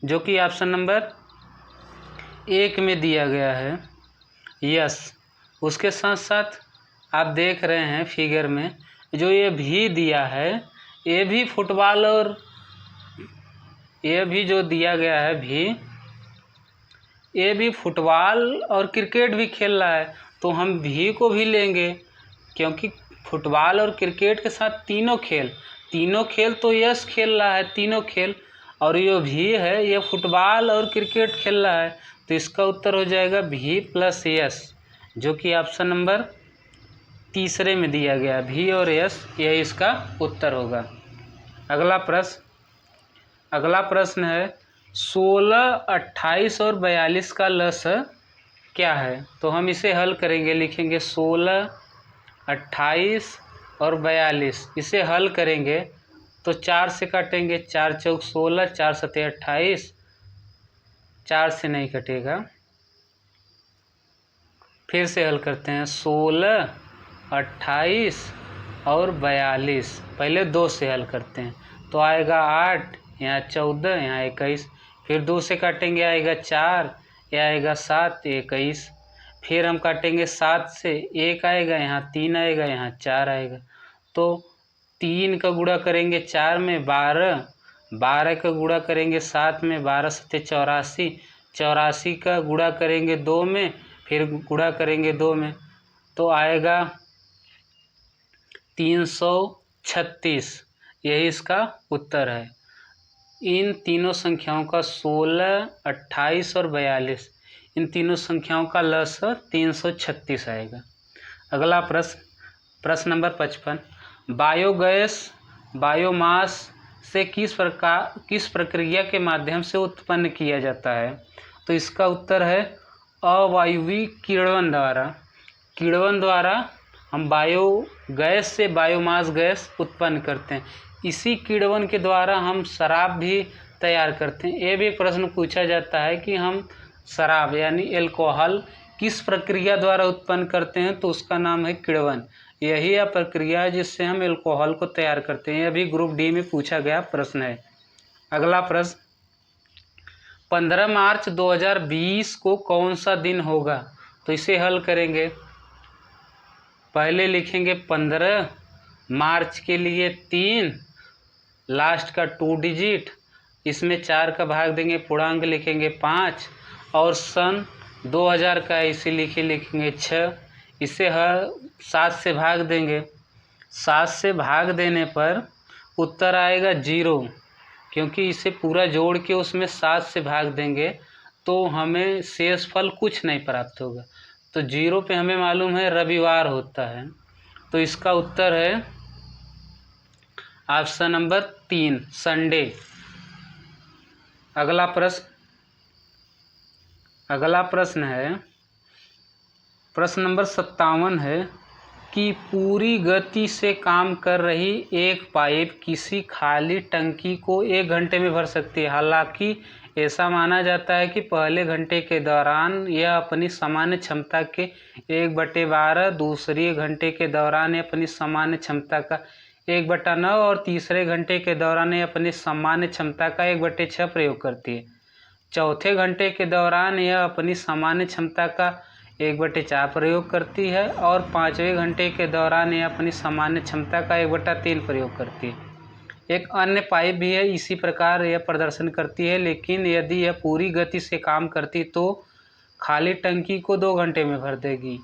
जो कि ऑप्शन नंबर 1 में दिया गया है यश। उसके साथ साथ आप देख रहे हैं फिगर में जो ये भी दिया है, ये भी फुटबॉल और ये भी जो दिया गया है भी, ये भी फुटबॉल और क्रिकेट भी खेल रहा है। तो हम भी को भी लेंगे, क्योंकि फुटबॉल और क्रिकेट के साथ तीनों खेल तो यश खेल रहा है तीनों खेल, और ये भी है ये फुटबॉल और क्रिकेट खेल रहा है। तो इसका उत्तर हो जाएगा भी प्लस यश, जो कि ऑप्शन नंबर 3 में दिया गया, भी और यश, यही इसका उत्तर होगा। अगला प्रश्न है 16, 28 और 42 का लसाअ क्या है? तो हम इसे हल करेंगे, लिखेंगे 16, 28 और 42, इसे हल करेंगे तो 4 से काटेंगे, 4 चौक 16, 4 सते 28, 4 से नहीं कटेगा। फिर से हल करते हैं 16, 28 और 42, पहले 2 से हल करते हैं तो आएगा 8, यहाँ 14, यहाँ 21, फिर 2 से काटेंगे आएगा 4, यह आएगा 7, 21, फिर हम काटेंगे 7 से 1 आएगा, यहाँ 3 आएगा, यहाँ 4 आएगा। तो 3 का गुणा करेंगे 4 में 12, 12 का गुणा करेंगे 7 में, 12 सते 84, 84 का गुणा करेंगे 2 में, फिर गुणा करेंगे 2 में, तो आएगा 336, यही इसका उत्तर है। इन तीनों संख्याओं का 16, 28 और 42, इन तीनों संख्याओं का लसाअ 336 आएगा। अगला प्रश्न नंबर 55, बायोगैस बायोमास से किस प्रक्रिया के माध्यम से उत्पन्न किया जाता है? तो इसका उत्तर है अवायवीय किण्वन द्वारा हम बायोगैस से बायोमास गैस उत्पन्न करते हैं। इसी किण्वन के द्वारा हम शराब भी तैयार करते हैं। ये भी प्रश्न पूछा जाता है कि हम शराब यानी एल्कोहल किस प्रक्रिया द्वारा उत्पन्न करते हैं? तो उसका नाम है किण्वन। यही है प्रक्रिया है जिससे हम एल्कोहल को तैयार करते हैं। यह भी ग्रुप डी में पूछा गया प्रश्न है। अगला प्रश्न, 15 मार्च 2020 को कौन सा दिन होगा? तो इसे हल करेंगे, पहले लिखेंगे 15, मार्च के लिए 3, लास्ट का 2 डिजिट, इसमें 4 का भाग देंगे, पूर्णांक लिखेंगे 5, और सन 2000 का इसे लिखेंगे 6, इसे 7 से भाग देंगे। 7 से भाग देने पर उत्तर आएगा 0, क्योंकि इसे पूरा जोड़ के उसमें 7 से भाग देंगे तो हमें शेषफल कुछ नहीं प्राप्त होगा। तो 0 पे हमें मालूम है रविवार होता है, तो इसका उत्तर है ऑप्शन नंबर 3 संडे। अगला प्रश्न है, प्रश्न नंबर 57 है कि पूरी गति से काम कर रही एक पाइप किसी खाली टंकी को 1 घंटे में भर सकती है। हालांकि ऐसा माना जाता है कि पहले घंटे के दौरान यह अपनी सामान्य क्षमता के 1/12, दूसरे घंटे के दौरान यह अपनी सामान्य क्षमता का 1/9 और तीसरे घंटे के दौरान यह अपनी सामान्य क्षमता का 1/6 प्रयोग करती है। चौथे घंटे के दौरान यह अपनी सामान्य क्षमता का 1/4 प्रयोग करती है और 5वें घंटे के दौरान यह अपनी सामान्य क्षमता का 1/3 प्रयोग करती है। एक अन्य पाइप भी है, इसी प्रकार यह प्रदर्शन करती है, लेकिन यदि यह पूरी गति से काम करती तो खाली टंकी को 2 घंटे में भर देगी।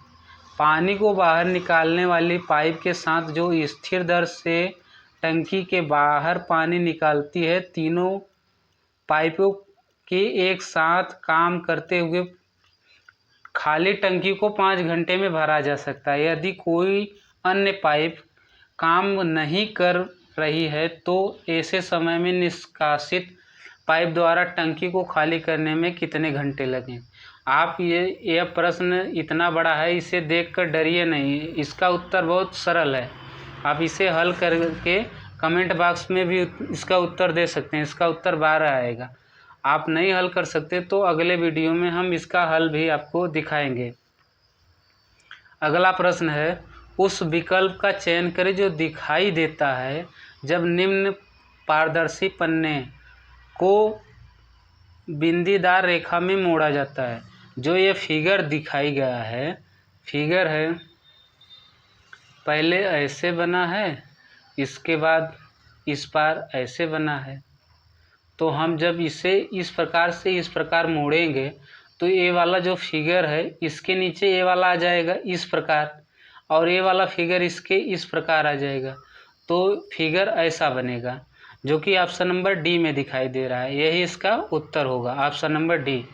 पानी को बाहर निकालने वाली पाइप के साथ जो स्थिर दर से टंकी के बाहर पानी निकालती है, तीनों पाइपों के एक साथ काम करते हुए खाली टंकी को 5 घंटे में भरा जा सकता है। यदि कोई अन्य पाइप काम नहीं कर रही है तो ऐसे समय में निष्कासित पाइप द्वारा टंकी को खाली करने में कितने घंटे लगें। आप यह प्रश्न इतना बड़ा है, इसे देखकर डरिए नहीं, इसका उत्तर बहुत सरल है। आप इसे हल करके कमेंट बॉक्स में भी इसका उत्तर दे सकते हैं। इसका उत्तर 12 आएगा। आप नहीं हल कर सकते तो अगले वीडियो में हम इसका हल भी आपको दिखाएंगे। अगला प्रश्न है, उस विकल्प का चयन करें जो दिखाई देता है जब निम्न पारदर्शी पन्ने को बिंदीदार रेखा में मोड़ा जाता है। जो ये फिगर दिखाई गया है, फिगर है पहले ऐसे बना है, इसके बाद इस पार ऐसे बना है। तो हम जब इसे इस प्रकार से इस प्रकार मोड़ेंगे तो ये वाला जो फिगर है इसके नीचे ये वाला आ जाएगा इस प्रकार, और ये वाला फिगर इसके इस प्रकार आ जाएगा। तो फिगर ऐसा बनेगा, जो कि ऑप्शन नंबर डी में दिखाई दे रहा है। यही इसका उत्तर होगा, ऑप्शन नंबर डी।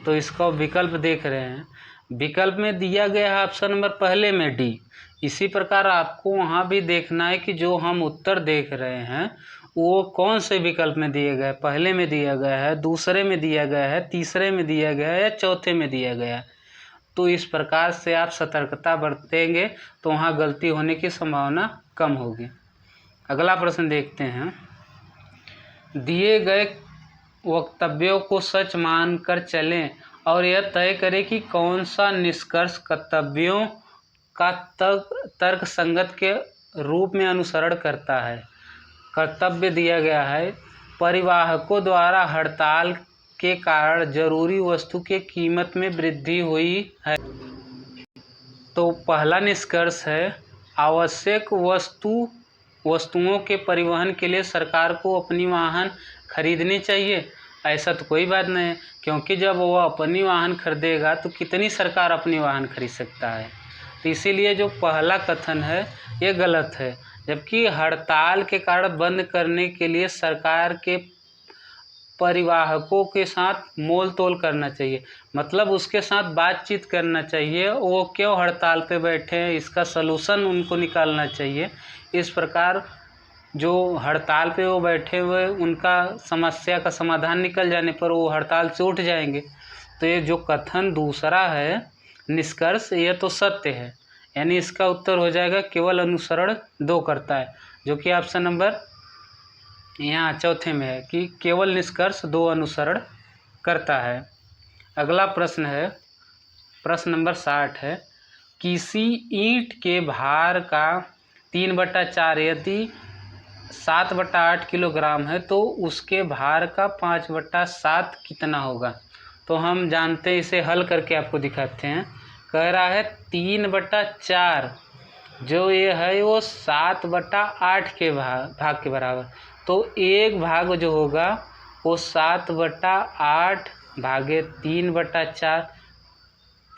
तो इसका विकल्प देख रहे हैं, विकल्प में दिया गया है ऑप्शन नंबर पहले में डी। इसी प्रकार आपको वहाँ भी देखना है कि जो हम उत्तर देख रहे हैं वो कौन से विकल्प में दिया गया है। पहले में दिया गया है, दूसरे में दिया गया है, तीसरे में दिया गया है या चौथे में दिया गया है। तो इस प्रकार से आप सतर्कता बरतेंगे तो वहाँ गलती होने की संभावना कम होगी। अगला प्रश्न देखते हैं, दिए गए वक्तव्यों को सच मानकर चलें और यह तय करें कि कौन सा निष्कर्ष कर्तव्यों का तर्क संगत के रूप में अनुसरण करता है। कर्तव्य दिया गया है, परिवाहकों द्वारा हड़ताल के कारण जरूरी वस्तु के कीमत में वृद्धि हुई है। तो पहला निष्कर्ष है, आवश्यक वस्तुओं के परिवहन के लिए सरकार को अपनी वाहन खरीदनी चाहिए। ऐसा तो कोई बात नहीं है, क्योंकि जब वो अपनी वाहन खरीदेगा तो कितनी सरकार अपनी वाहन खरीद सकता है। तो इसीलिए जो पहला कथन है ये गलत है। जबकि हड़ताल के कारण बंद करने के लिए सरकार के परिवाहकों के साथ मोल तोल करना चाहिए, मतलब उसके साथ बातचीत करना चाहिए, वो क्यों हड़ताल पे बैठे हैं इसका सलूशन उनको निकालना चाहिए। इस प्रकार जो हड़ताल पे वो बैठे हुए उनका समस्या का समाधान निकल जाने पर वो हड़ताल से उठ जाएंगे। तो ये जो कथन दूसरा है निष्कर्ष, ये तो सत्य है, यानी इसका उत्तर हो जाएगा केवल अनुसरण 2 करता है, जो कि ऑप्शन नंबर यहाँ चौथे में है कि केवल निष्कर्ष 2 अनुसरण करता है। अगला प्रश्न है, प्रश्न नंबर 60 है, किसी ईंट के भार का 3/4 यदि 7/8 किलोग्राम है तो उसके भार का 5/7 कितना होगा। तो हम जानते हैं, इसे हल करके आपको दिखाते हैं। कह रहा है 3/4 जो ये है वो 7/8 के भाग के बराबर। तो एक भाग जो होगा वो 7/8 भागे 3/4,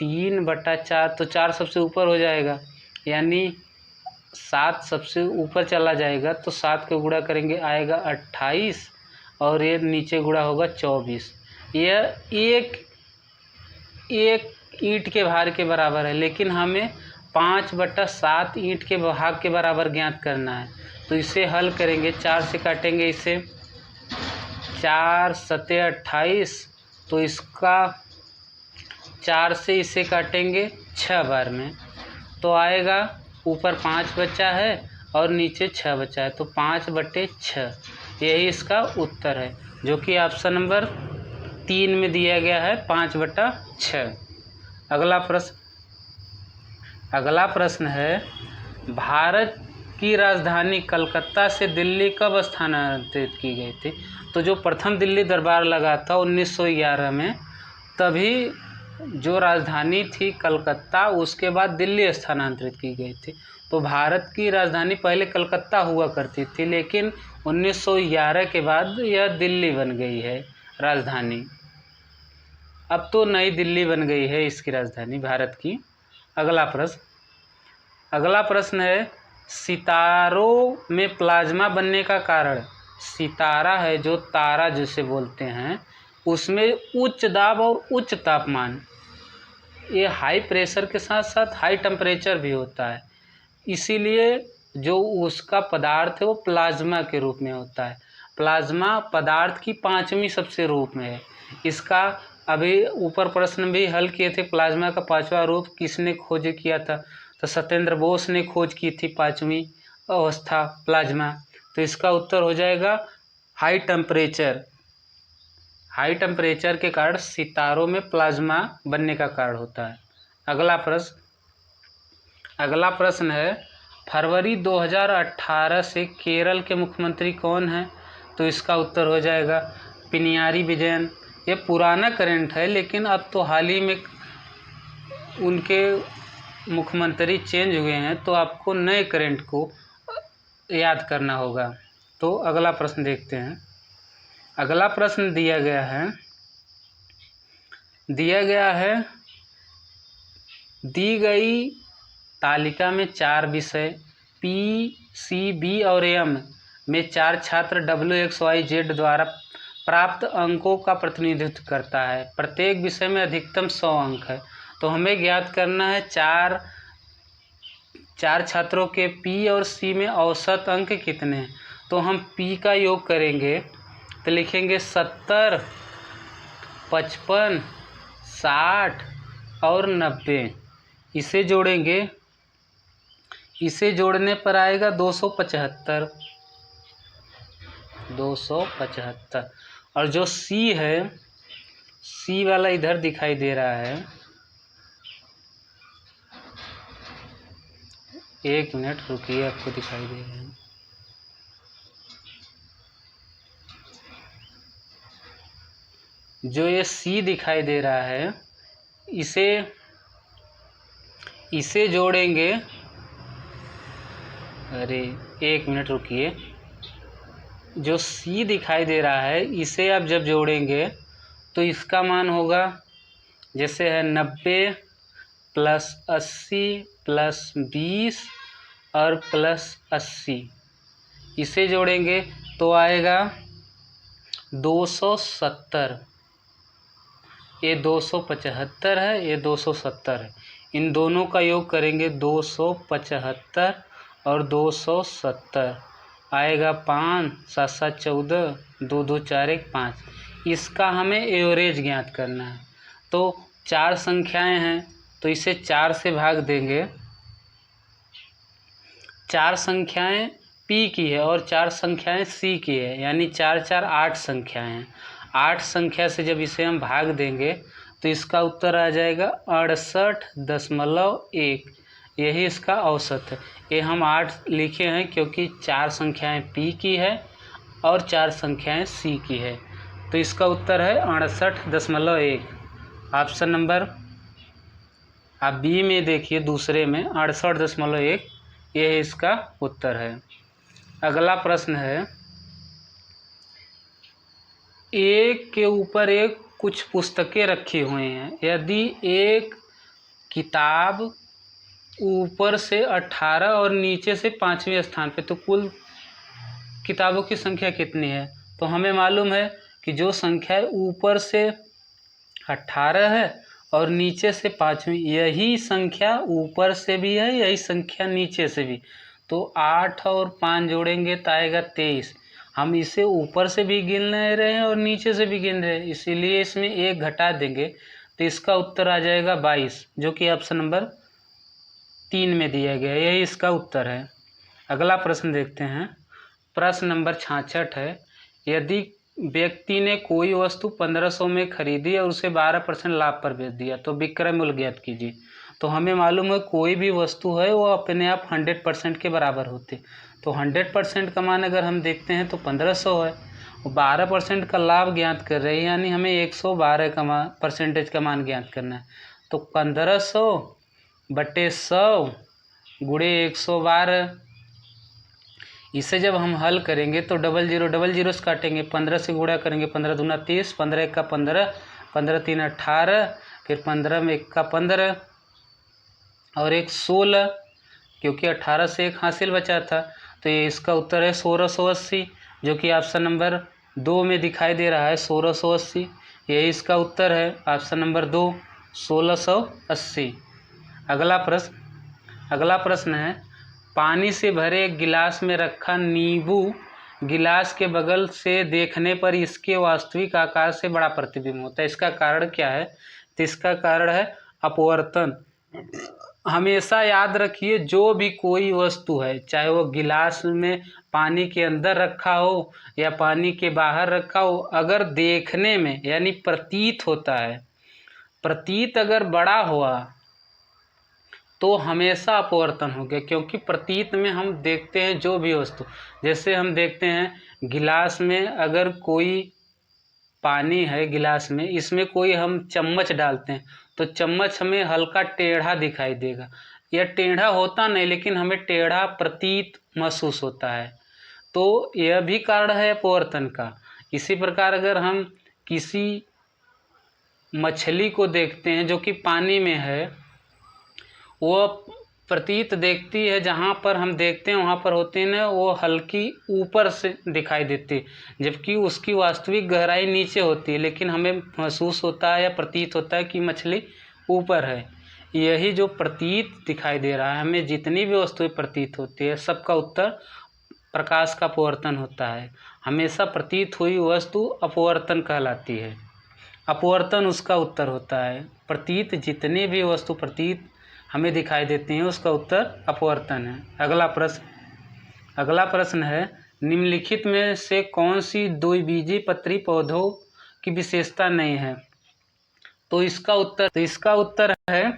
3/4 तो 4 सबसे ऊपर हो जाएगा, यानी 7 सबसे ऊपर चला जाएगा, तो 7 के गुणा करेंगे आएगा 28 और ये नीचे गुणा होगा 24। यह एक ईंट के भार के बराबर है, लेकिन हमें 5/7 ईंट के भाग के बराबर ज्ञात करना है। तो इसे हल करेंगे, 4 से काटेंगे इसे, 4 7 28, तो इसका 4 से इसे काटेंगे 6 बार में, तो आएगा ऊपर 5 बचा है और नीचे 6 बचा है, तो 5/6 यही इसका उत्तर है, जो कि ऑप्शन नंबर 3 में दिया गया है, 5/6। अगला प्रश्न है, भारत की राजधानी कलकत्ता से दिल्ली कब स्थानांतरित की गई थी? तो जो प्रथम दिल्ली दरबार लगा था 1911 में, तभी जो राजधानी थी कलकत्ता, उसके बाद दिल्ली स्थानांतरित की गई थी। तो भारत की राजधानी पहले कलकत्ता हुआ करती थी, लेकिन 1911 के बाद यह दिल्ली बन गई है राजधानी। अब तो नई दिल्ली बन गई है इसकी राजधानी भारत की। अगला प्रश्न है, सितारों में प्लाज्मा बनने का कारण। सितारा है जो तारा जिसे बोलते हैं, उसमें उच्च दाब और उच्च तापमान, ये हाई प्रेशर के साथ साथ हाई टेम्परेचर भी होता है, इसीलिए जो उसका पदार्थ है वो प्लाज्मा के रूप में होता है। प्लाज्मा पदार्थ की 5वीं सबसे रूप में है। इसका अभी ऊपर प्रश्न भी हल किए थे, प्लाज्मा का 5वां रूप किसने खोज किया था? तो सत्येंद्र बोस ने खोज की थी 5वीं अवस्था प्लाज्मा। तो इसका उत्तर हो जाएगा हाई टेम्परेचर। हाई टेम्परेचर के कारण सितारों में प्लाज्मा बनने का कारण होता है। अगला प्रश्न है, फरवरी 2018 से केरल के मुख्यमंत्री कौन हैं? तो इसका उत्तर हो जाएगा पिनियारी विजयन। ये पुराना करंट है, लेकिन अब तो हाल ही में उनके मुख्यमंत्री चेंज हुए हैं, तो आपको नए करंट को याद करना होगा। तो अगला प्रश्न देखते हैं। अगला प्रश्न दिया गया है दी गई तालिका में 4 विषय P, C, B और M में 4 छात्र WXYZ द्वारा प्राप्त अंकों का प्रतिनिधित्व करता है। प्रत्येक विषय में अधिकतम 100 अंक है। तो हमें ज्ञात करना है चार छात्रों के P और C में औसत अंक कितने हैं। तो हम P का योग करेंगे तो लिखेंगे 70, 55, 60 और 90। इसे जोड़ेंगे, इसे जोड़ने पर आएगा 275। और जो C है, C वाला इधर दिखाई दे रहा है, 1 मिनट रुकिए, आपको दिखाई दे रहे हैं। जो ये C दिखाई दे रहा है, इसे जोड़ेंगे, अरे 1 मिनट रुकिए। जो C दिखाई दे रहा है, इसे आप जब जोड़ेंगे तो इसका मान होगा, जैसे है 90 + 80 + 20 और +80। इसे जोड़ेंगे तो आएगा 270। ये 275 है, ये 270 है। इन दोनों का योग करेंगे 275 और 270, आएगा 5, 7 7 14, 2 2 4 1 5। इसका हमें एवरेज ज्ञात करना है। तो 4 संख्याएं हैं, तो इसे 4 से भाग देंगे। 4 संख्याएं P की है और 4 संख्याएं C की है, यानी 4 4 8 संख्याएं हैं। 8 संख्या से जब इसे हम भाग देंगे तो इसका उत्तर आ जाएगा 68.1। यही इसका औसत है। ये हम 8 लिखे हैं क्योंकि 4 संख्याएं P की है और 4 संख्याएं C की है। तो इसका उत्तर है 68.1। ऑप्शन नंबर आप बी में देखिए, दूसरे में 68.1, यह इसका उत्तर है। अगला प्रश्न है, एक के ऊपर एक कुछ पुस्तकें रखी हुई हैं। यदि एक किताब ऊपर से 18 और नीचे से 5वें स्थान पे, तो कुल किताबों की संख्या कितनी है? तो हमें मालूम है कि जो संख्या ऊपर से 18 है और नीचे से 5वीं, यही संख्या ऊपर से भी है, यही संख्या नीचे से भी। तो 8 और 5 जोड़ेंगे तो आएगा 23। हम इसे ऊपर से भी गिन रहे हैं और नीचे से भी गिन रहे हैं, इसीलिए इसमें 1 घटा देंगे तो इसका उत्तर आ जाएगा 22, जो कि ऑप्शन नंबर 3 में दिया गया है। यही इसका उत्तर है। अगला प्रश्न देखते हैं। प्रश्न नंबर 66 है, यदि व्यक्ति ने कोई वस्तु 1500 में खरीदी और उसे 12% लाभ पर बेच दिया तो विक्रय मूल्य ज्ञात कीजिए। तो हमें मालूम है कोई भी वस्तु है वो अपने आप 100% के बराबर होती है। तो 100% का मान अगर हम देखते हैं तो 1500 है, 12% का लाभ ज्ञात कर रहे हैं, यानी हमें 112 का परसेंटेज का मान ज्ञात करना है। तो 1500 बटे 100 गुणे 112, इसे जब हम हल करेंगे तो 00 से काटेंगे, 15 से गुणा करेंगे, 15 दूना 30, 15 एक का 15, 15 तीन 18, फिर 15 में 1 का 15 और 1 16, क्योंकि 18 से 1 हासिल बचा था। तो ये इसका उत्तर है 1680, जो कि ऑप्शन नंबर 2 में दिखाई दे रहा है। 1680 यही इसका उत्तर है, ऑप्शन नंबर 2 1680। अगला प्रश्न है, पानी से भरे एक गिलास में रखा नींबू गिलास के बगल से देखने पर इसके वास्तविक आकार से बड़ा प्रतिबिंब होता है। इसका कारण क्या है? तो इसका कारण है अपवर्तन। हमेशा याद रखिए, जो भी कोई वस्तु है, चाहे वो गिलास में पानी के अंदर रखा हो या पानी के बाहर रखा हो, अगर देखने में यानी प्रतीत होता है, प्रतीत अगर बड़ा हुआ तो हमेशा अपवर्तन हो गया, क्योंकि प्रतीत में हम देखते हैं जो भी वस्तु, जैसे हम देखते हैं गिलास में अगर कोई पानी है गिलास में, इसमें कोई हम चम्मच डालते हैं तो चम्मच हमें हल्का टेढ़ा दिखाई देगा, यह टेढ़ा होता नहीं लेकिन हमें टेढ़ा प्रतीत महसूस होता है। तो यह भी कारण है अपवर्तन का। इसी प्रकार अगर हम किसी मछली को देखते हैं जो कि पानी में है, वो प्रतीत देखती है, जहाँ पर हम देखते हैं वहाँ पर होती है ना, वो हल्की ऊपर से दिखाई देती है, जबकि उसकी वास्तविक गहराई नीचे होती है, लेकिन हमें महसूस होता है या प्रतीत होता है कि मछली ऊपर है। यही जो प्रतीत दिखाई दे रहा है, हमें जितनी भी वस्तुएं प्रतीत होती है, सबका उत्तर प्रकाश का अपवर्तन होता है। हमेशा प्रतीत हुई वस्तु अपवर्तन कहलाती है, अपवर्तन उसका उत्तर होता है। प्रतीत जितनी भी वस्तु प्रतीत हमें दिखाई देती हैं उसका उत्तर अपवर्तन है। अगला प्रश्न है, निम्नलिखित में से कौन सी द्विबीजपत्री पौधों की विशेषता नहीं है? तो इसका उत्तर है,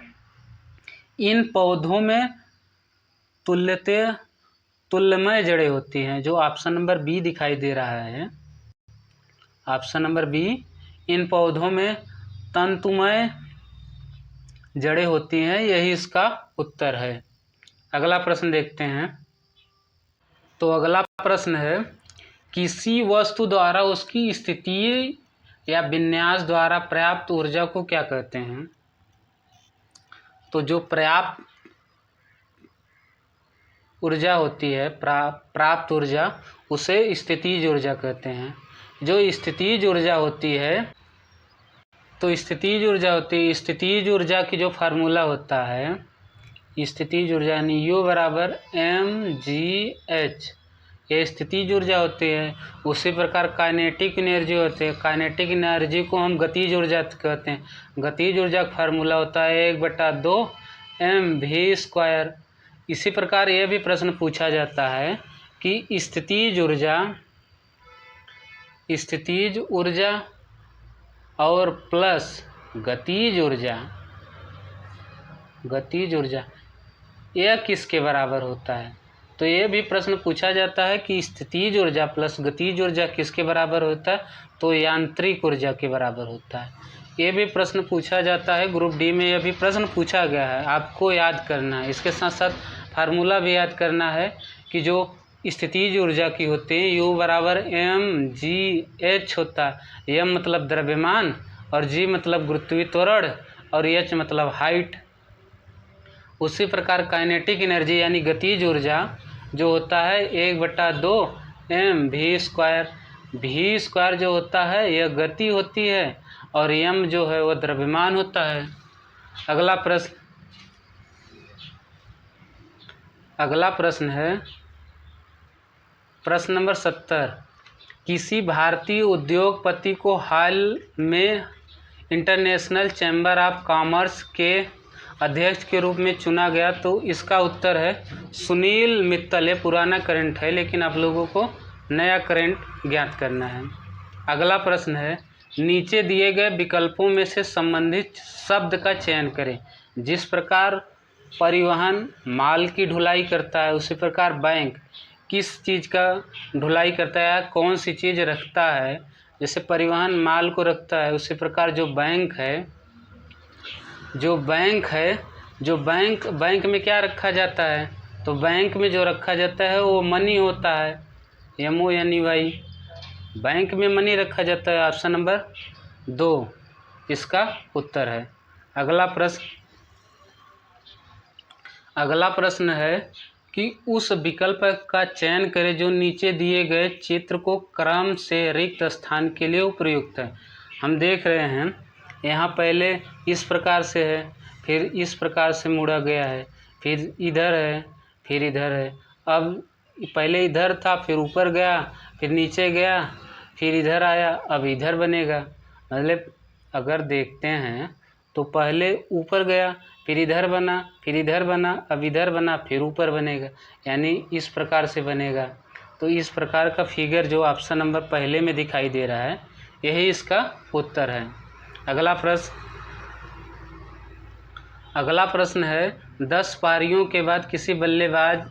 इन पौधों में तुल्यमय जड़ें होती हैं, जो ऑप्शन नंबर बी दिखाई दे रहा है। ऑप्शन नंबर बी, इन पौधों में तंतुमय जड़ें होती हैं, यही इसका उत्तर है। अगला प्रश्न देखते हैं। तो अगला प्रश्न है, किसी वस्तु द्वारा उसकी स्थिति या विन्यास द्वारा पर्याप्त ऊर्जा को क्या कहते हैं? तो जो पर्याप्त ऊर्जा होती है, प्राप्त ऊर्जा, उसे स्थितिज ऊर्जा कहते हैं। जो स्थितिज ऊर्जा होती है, तो स्थितिज स्थितिज ऊर्जा की जो फार्मूला होता है, स्थितिज ऊर्जा यानी U बराबर mgh, ये स्थितिज ऊर्जा होती है। उसी प्रकार काइनेटिक एनर्जी होती है, काइनेटिक एनर्जी को हम गतिज ऊर्जा कहते हैं। गतिज ऊर्जा का फार्मूला होता है 1/2 mv²। इसी प्रकार यह भी प्रश्न पूछा जाता है कि स्थितिज ऊर्जा और प्लस गतिज ऊर्जा यह किसके बराबर होता है? तो यह भी प्रश्न पूछा जाता है कि स्थितिज ऊर्जा प्लस गतिज ऊर्जा किसके बराबर होता है? तो यांत्रिक ऊर्जा के बराबर होता है। ये भी प्रश्न पूछा जाता है, ग्रुप डी में यह भी प्रश्न पूछा गया है, आपको याद करना है। इसके साथ साथ फार्मूला भी याद करना है कि जो स्थितिज ऊर्जा की होती है U बराबर mgh होता है। m मतलब द्रव्यमान और g मतलब गुरुत्वीय त्वरण और h मतलब हाइट। उसी प्रकार काइनेटिक एनर्जी यानी गतिज ऊर्जा जो होता है 1/2 mv²। v² जो होता है यह गति होती है और m जो है वह द्रव्यमान होता है। अगला प्रश्न है प्रश्न नंबर 70। किसी भारतीय उद्योगपति को हाल में इंटरनेशनल चैम्बर ऑफ कॉमर्स के अध्यक्ष के रूप में चुना गया, तो इसका उत्तर है सुनील मित्तल। ये पुराना करंट है लेकिन आप लोगों को नया करंट ज्ञात करना है। अगला प्रश्न है नीचे दिए गए विकल्पों में से संबंधित शब्द का चयन करें। जिस प्रकार परिवहन माल की ढुलाई करता है उसी प्रकार बैंक किस चीज़ का ढुलाई करता है, कौन सी चीज़ रखता है। जैसे परिवहन माल को रखता है उसी प्रकार जो बैंक में क्या रखा जाता है, तो बैंक में जो रखा जाता है वो मनी होता है, MONEY। बैंक में मनी रखा जाता है। ऑप्शन नंबर 2 इसका उत्तर है। अगला प्रश्न है कि उस विकल्प का चयन करें जो नीचे दिए गए चित्र को क्रम से रिक्त स्थान के लिए उपयुक्त है। हम देख रहे हैं यहाँ पहले इस प्रकार से है, फिर इस प्रकार से मुड़ा गया है, फिर इधर है, फिर इधर है। अब पहले इधर था, फिर ऊपर गया, फिर नीचे गया, फिर इधर आया, अब इधर बनेगा। मतलब अगर देखते हैं तो पहले ऊपर गया, फिर इधर बना, फिर इधर बना, अब इधर बना, फिर ऊपर बनेगा, यानी इस प्रकार से बनेगा। तो इस प्रकार का फिगर जो ऑप्शन नंबर पहले में दिखाई दे रहा है यही इसका उत्तर है। अगला प्रश्न है 10 पारियों के बाद किसी बल्लेबाज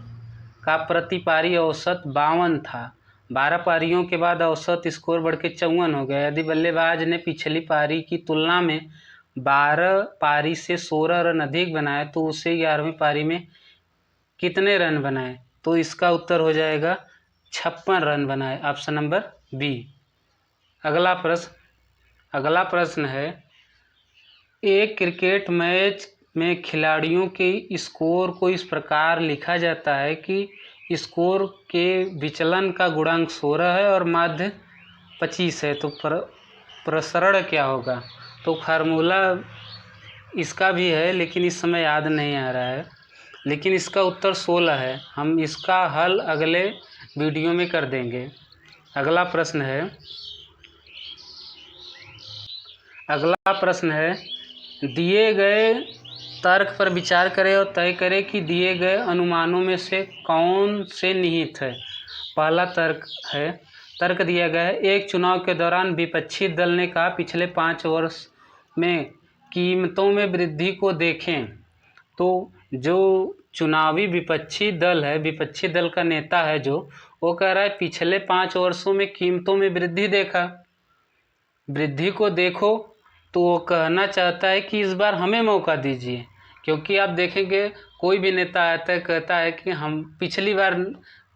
का प्रति पारी औसत 52 था। 12 पारियों के बाद औसत स्कोर बढ़ के 54 हो गया। यदि बल्लेबाज ने पिछली पारी की तुलना में 12 पारी से 16 रन अधिक बनाए तो उसे 11वीं पारी में कितने रन बनाए, तो इसका उत्तर हो जाएगा 56 रन बनाए। Option number B. अगला प्रश्न है एक क्रिकेट मैच में खिलाड़ियों के स्कोर को इस प्रकार लिखा जाता है कि स्कोर के विचलन का गुणांक 16 है और माध्य 25 है, तो प्रसरण क्या होगा। तो फार्मूला इसका भी है लेकिन इस समय याद नहीं आ रहा है, लेकिन इसका उत्तर 16 है। हम इसका हल अगले वीडियो में कर देंगे। अगला प्रश्न है दिए गए तर्क पर विचार करें और तय करें कि दिए गए अनुमानों में से कौन से निहित है। पहला तर्क दिया गया है एक चुनाव के दौरान विपक्षी दल ने कहा पिछले 5 वर्ष में कीमतों में वृद्धि को देखें। तो जो चुनावी विपक्षी दल का नेता है जो वो कह रहा है पिछले 5 वर्षों में कीमतों में वृद्धि को देखो, तो वो कहना चाहता है कि इस बार हमें मौका दीजिए। क्योंकि आप देखेंगे कोई भी नेता आता है कहता है कि हम पिछली बार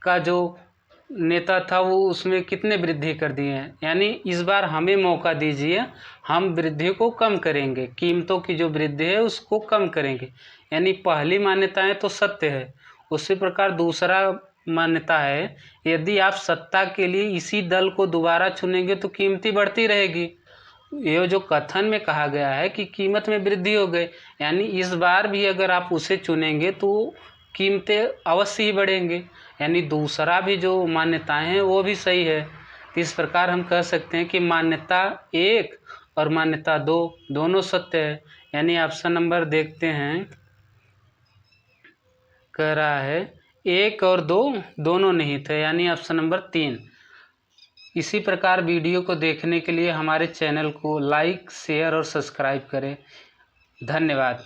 का जो नेता था वो उसमें कितने वृद्धि कर दिए हैं, यानी इस बार हमें मौका दीजिए, हम वृद्धि को कम करेंगे, कीमतों की जो वृद्धि है उसको कम करेंगे। यानी पहली मान्यताएं तो सत्य है, उसी प्रकार दूसरा मान्यता है यदि आप सत्ता के लिए इसी दल को दोबारा चुनेंगे तो कीमती बढ़ती रहेगी। ये जो कथन में कहा गया है कि कीमत में वृद्धि हो गई, यानी इस बार भी अगर आप उसे चुनेंगे तो कीमतें अवश्य ही बढ़ेंगे, यानी दूसरा भी जो मान्यताएं हैं वो भी सही है। तो इस प्रकार हम कह सकते हैं कि मान्यता 1 और मान्यता 2 दोनों सत्य है। यानी ऑप्शन नंबर देखते हैं, कह रहा है 1 और 2 दोनों निहित है, यानी ऑप्शन नंबर 3। इसी प्रकार वीडियो को देखने के लिए हमारे चैनल को लाइक, शेयर और सब्सक्राइब करें। धन्यवाद।